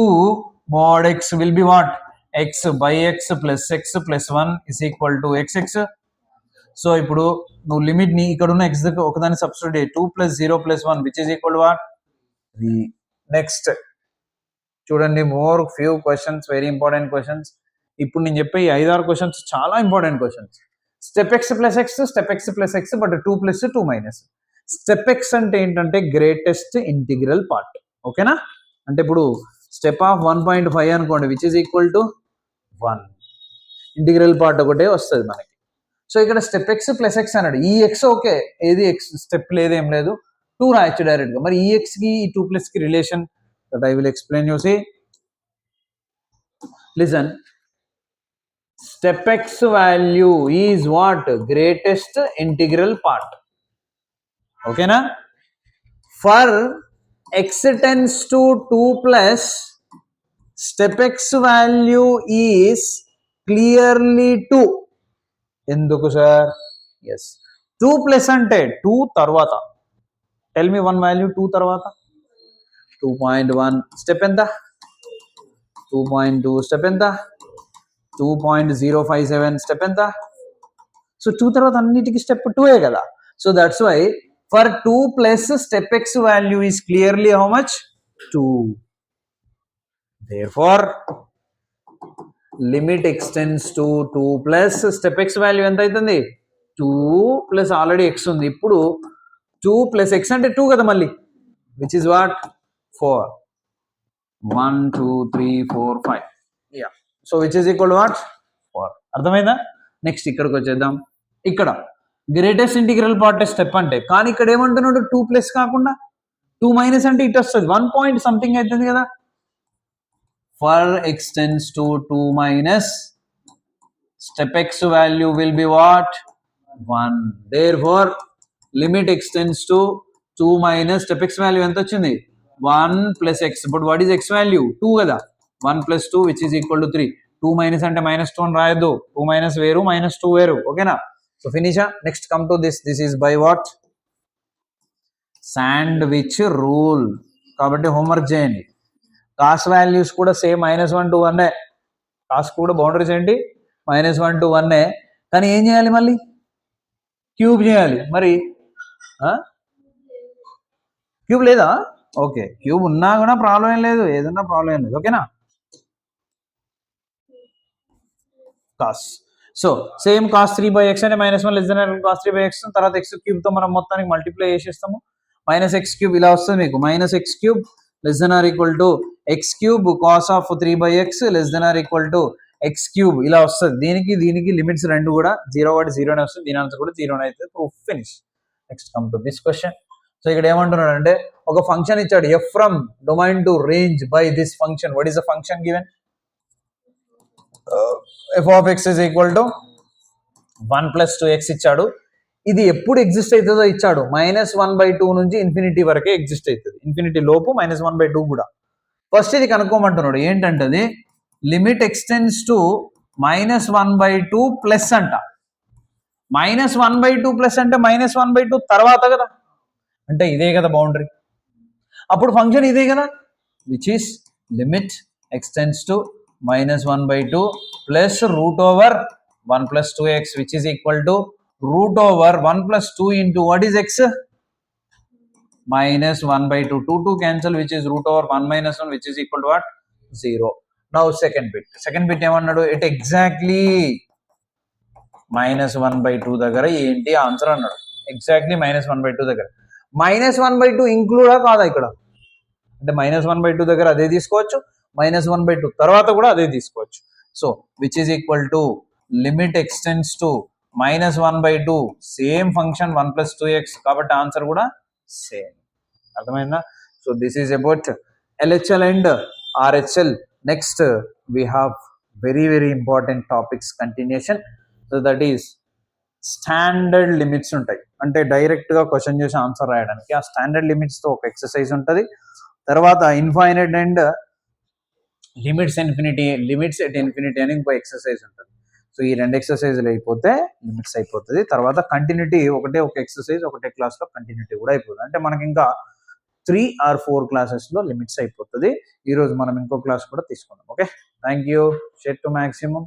mod x will be what? x by x plus x plus 1 is equal to xx. So ఇప్పుడు నువ్వు లిమిట్ ని ఇక్కడ ఉన్న x దగ్గర ఒకదాన్ని substitute 2 plus 0 plus 1 which is equal to what? 3. Next చూడండి, more few questions, very important questions. ఇప్పుడు నేను చెప్పే ఈ 5-6 క్వశ్చన్స్ చాలా important questions. Step X plus X, step X plus X, but 2 plus 2 minus. Step X అంటే ఏంటంటే గ్రేటెస్ట్ ఇంటిగ్రల్ పార్ట్. ఓకేనా? అంటే ఇప్పుడు స్టెప్ ఆఫ్ 1.5 అనుకోండి, which is equal to 1. Integral part ఒకటే వస్తుంది మనకి. సో ఇక్కడ స్టెప్ ఎక్స్ ప్లస్ ఎక్స్ అన్నాడు. ఈ ఎక్స్ ఓకే, ఏది ఎక్స్ స్టెప్ లేదు, ఏం లేదు, 2 రాయొచ్చు డైరెక్ట్ గా. మరి ఈ ఎక్స్ కి ఈ 2 ప్లస్ కి relation that I will explain you. See listen, step x value is what? Greatest integral part. Okay na? for x tends to 2 plus step x value is clearly 2. ఎందుకు సార్? ఎస్, 2 ప్లస్ అంటే 2 తర్వాత. టెల్ మీ వన్ వాల్యూ 2 తర్వాత. 2.1 స్టెప్ ఎంత? 2.2 స్టెప్ ఎంత? 2.057 స్టెప్ ఎంత? సో 2 తర్వాత అన్నిటికీ స్టెప్ 2 కదా. So that's why for 2 plus step x value is clearly how much? 2. therefore limit x tends to 2 plus step x value ఎంత అవుతుంది? 2 ప్లస్ ఆల్రెడీ ఎక్స్ ఉంది, ఇప్పుడు 2 ప్లస్ ఎక్స్ అంటే 2 కదా మళ్ళీ, which is what? 4. 1 2 3 4 5. Yeah, so which is equal to what? 4. అర్థమైందా? నెక్స్ట్ ఇక్కడికి వచ్చేద్దాం. ఇక్కడ గ్రేటెస్ట్ ఇంటిగ్రల్ పార్ట్ స్టెప్ అంటే, కానీ ఇక్కడ ఏమంటున్నాడు? 2 ప్లస్ కాకుండా 2 మైనస్ అంటే ఇటు వస్తుంది, 1 పాయింట్ సంథింగ్ అవుతుంది కదా. For x tends to 2 minus step x value will be what? 1. therefore limit x tends to 2 minus step x value ఎంత వచ్చింది? 1 plus X. But what is X value? 2 కదా. 1 plus 2 which is equal to 3. 2 minus అంటే -2 అని రాయొద్దు, 2 మైనస్ వేరు -2 వేరు, ఓకేనా? సో ఫినిషా. Next come to this. This is by what? Sandwich rule. కాబట్టి హోంవర్క్ చేయండి. కాస్ వాల్యూస్ కూడా సేమ్ -1 to 1. కాస్ కూడా బౌండరీస్ ఏంటి? -1 to 1. కానీ ఏం చేయాలి? మళ్ళీ క్యూబ్ చేయాలి. మరి క్యూబ్ లేదా? ఓకే, క్యూబ్ ఉన్నా కూడా ప్రాబ్లం ఏం లేదు, ఏదన్నా ప్రాబ్లం ఏం లేదు, ఓకేనా? Cos. So same cos 3/x అంటే -1 లెస్ దెన్ cos 3/x, తర్వాత x క్యూబ్ తో మనం మొత్తానికి మల్టిప్లై చేసేస్తాము. -x³ ఇలా వస్తుంది మీకు. -x³ less than or equal to x³ cos of 3/x less than or equal to x³ ఇలా వస్తుంది. దీనికి లిమిట్స్ రెండు కూడా 0 వాటి 0 నే వస్తుంది, దీని ఆన్సర్ కూడా 0 అయితే proof finish. Next come to this question. So ఇక్కడ ఏమంటున్నాడు అంటే, ఒక ఫంక్షన్ ఇచ్చాడు f from domain to range by this function. What is the function given? f of x is equal to 1 plus 2x ఇచ్చాడు. ఇది ఎప్పుడు ఎగ్జిస్ట్ అవుతుందో ఇచ్చాడు. -1/2 నుంచి ఇన్ఫినిటీ వరకే ఎగ్జిస్ట్ అవుతుంది, ఇన్ఫినిటీ లోపు -1/2 కూడా. ఫస్ట్ ఇది కనుక్కోమంటున్నాడు. ఏంటంటే అది లిమిట్ ఎక్స్టెండ్స్ టు -1/2 ప్లస్ అంట. -1/2 ప్లస్ అంటే -1/2 తర్వాత కదా, అంటే ఇదే కదా బౌండరీ. అప్పుడు ఫంక్షన్ ఇదే కదా, which is limit x tends to -1/2 plus √1 plus 2x which is equal to √1 plus 2 into what is x? -1/2. 2 cancel, which is √1 minus 1 which is equal to what? 0. Now second bit ఏమన్నాడు? ఇట్ ఎగ్జాక్ట్లీ -1/2 దగ్గర ఏంటి ఆన్సర్ అన్నాడు. ఎగ్జాక్ట్లీ -1/2 దగ్గర. -1/2 ఇంక్లూడా కాదా ఇక్కడ? అంటే -1/2 దగ్గర అదే తీసుకోవచ్చు, -1/2 తర్వాత కూడా అదే తీసుకోవచ్చు. So which is equal to limit x tends to -1/2 same function 1 plus 2x, కాబట్టి ఆన్సర్ కూడా సేమ్. అర్థమైందా? So this is about LHL and RHL. Next we have very important topics continuation. So that is standard limits ఉంటాయి, అంటే డైరెక్ట్గా క్వశ్చన్ చేసి ఆన్సర్ రాయడానికి. ఆ స్టాండర్డ్ లిమిట్స్తో ఒక ఎక్సర్సైజ్ ఉంటుంది. తర్వాత infinite and limits at infinity అని ఇంకో ఎక్సర్సైజ్ ఉంటుంది. సో ఈ 2 ఎక్సర్సైజ్లు అయిపోతే లిమిట్స్ అయిపోతుంది. తర్వాత కంటిన్యూటీ ఒక ఎక్సర్సైజ్ ఒకటే క్లాస్లో కంటిన్యూటీ కూడా అయిపోతుంది. అంటే మనకి ఇంకా 3 or 4 క్లాసెస్లో లిమిట్స్ అయిపోతుంది. ఈరోజు మనం ఇంకో క్లాస్ కూడా తీసుకుందాం. Okay, thank you. Share to maximum.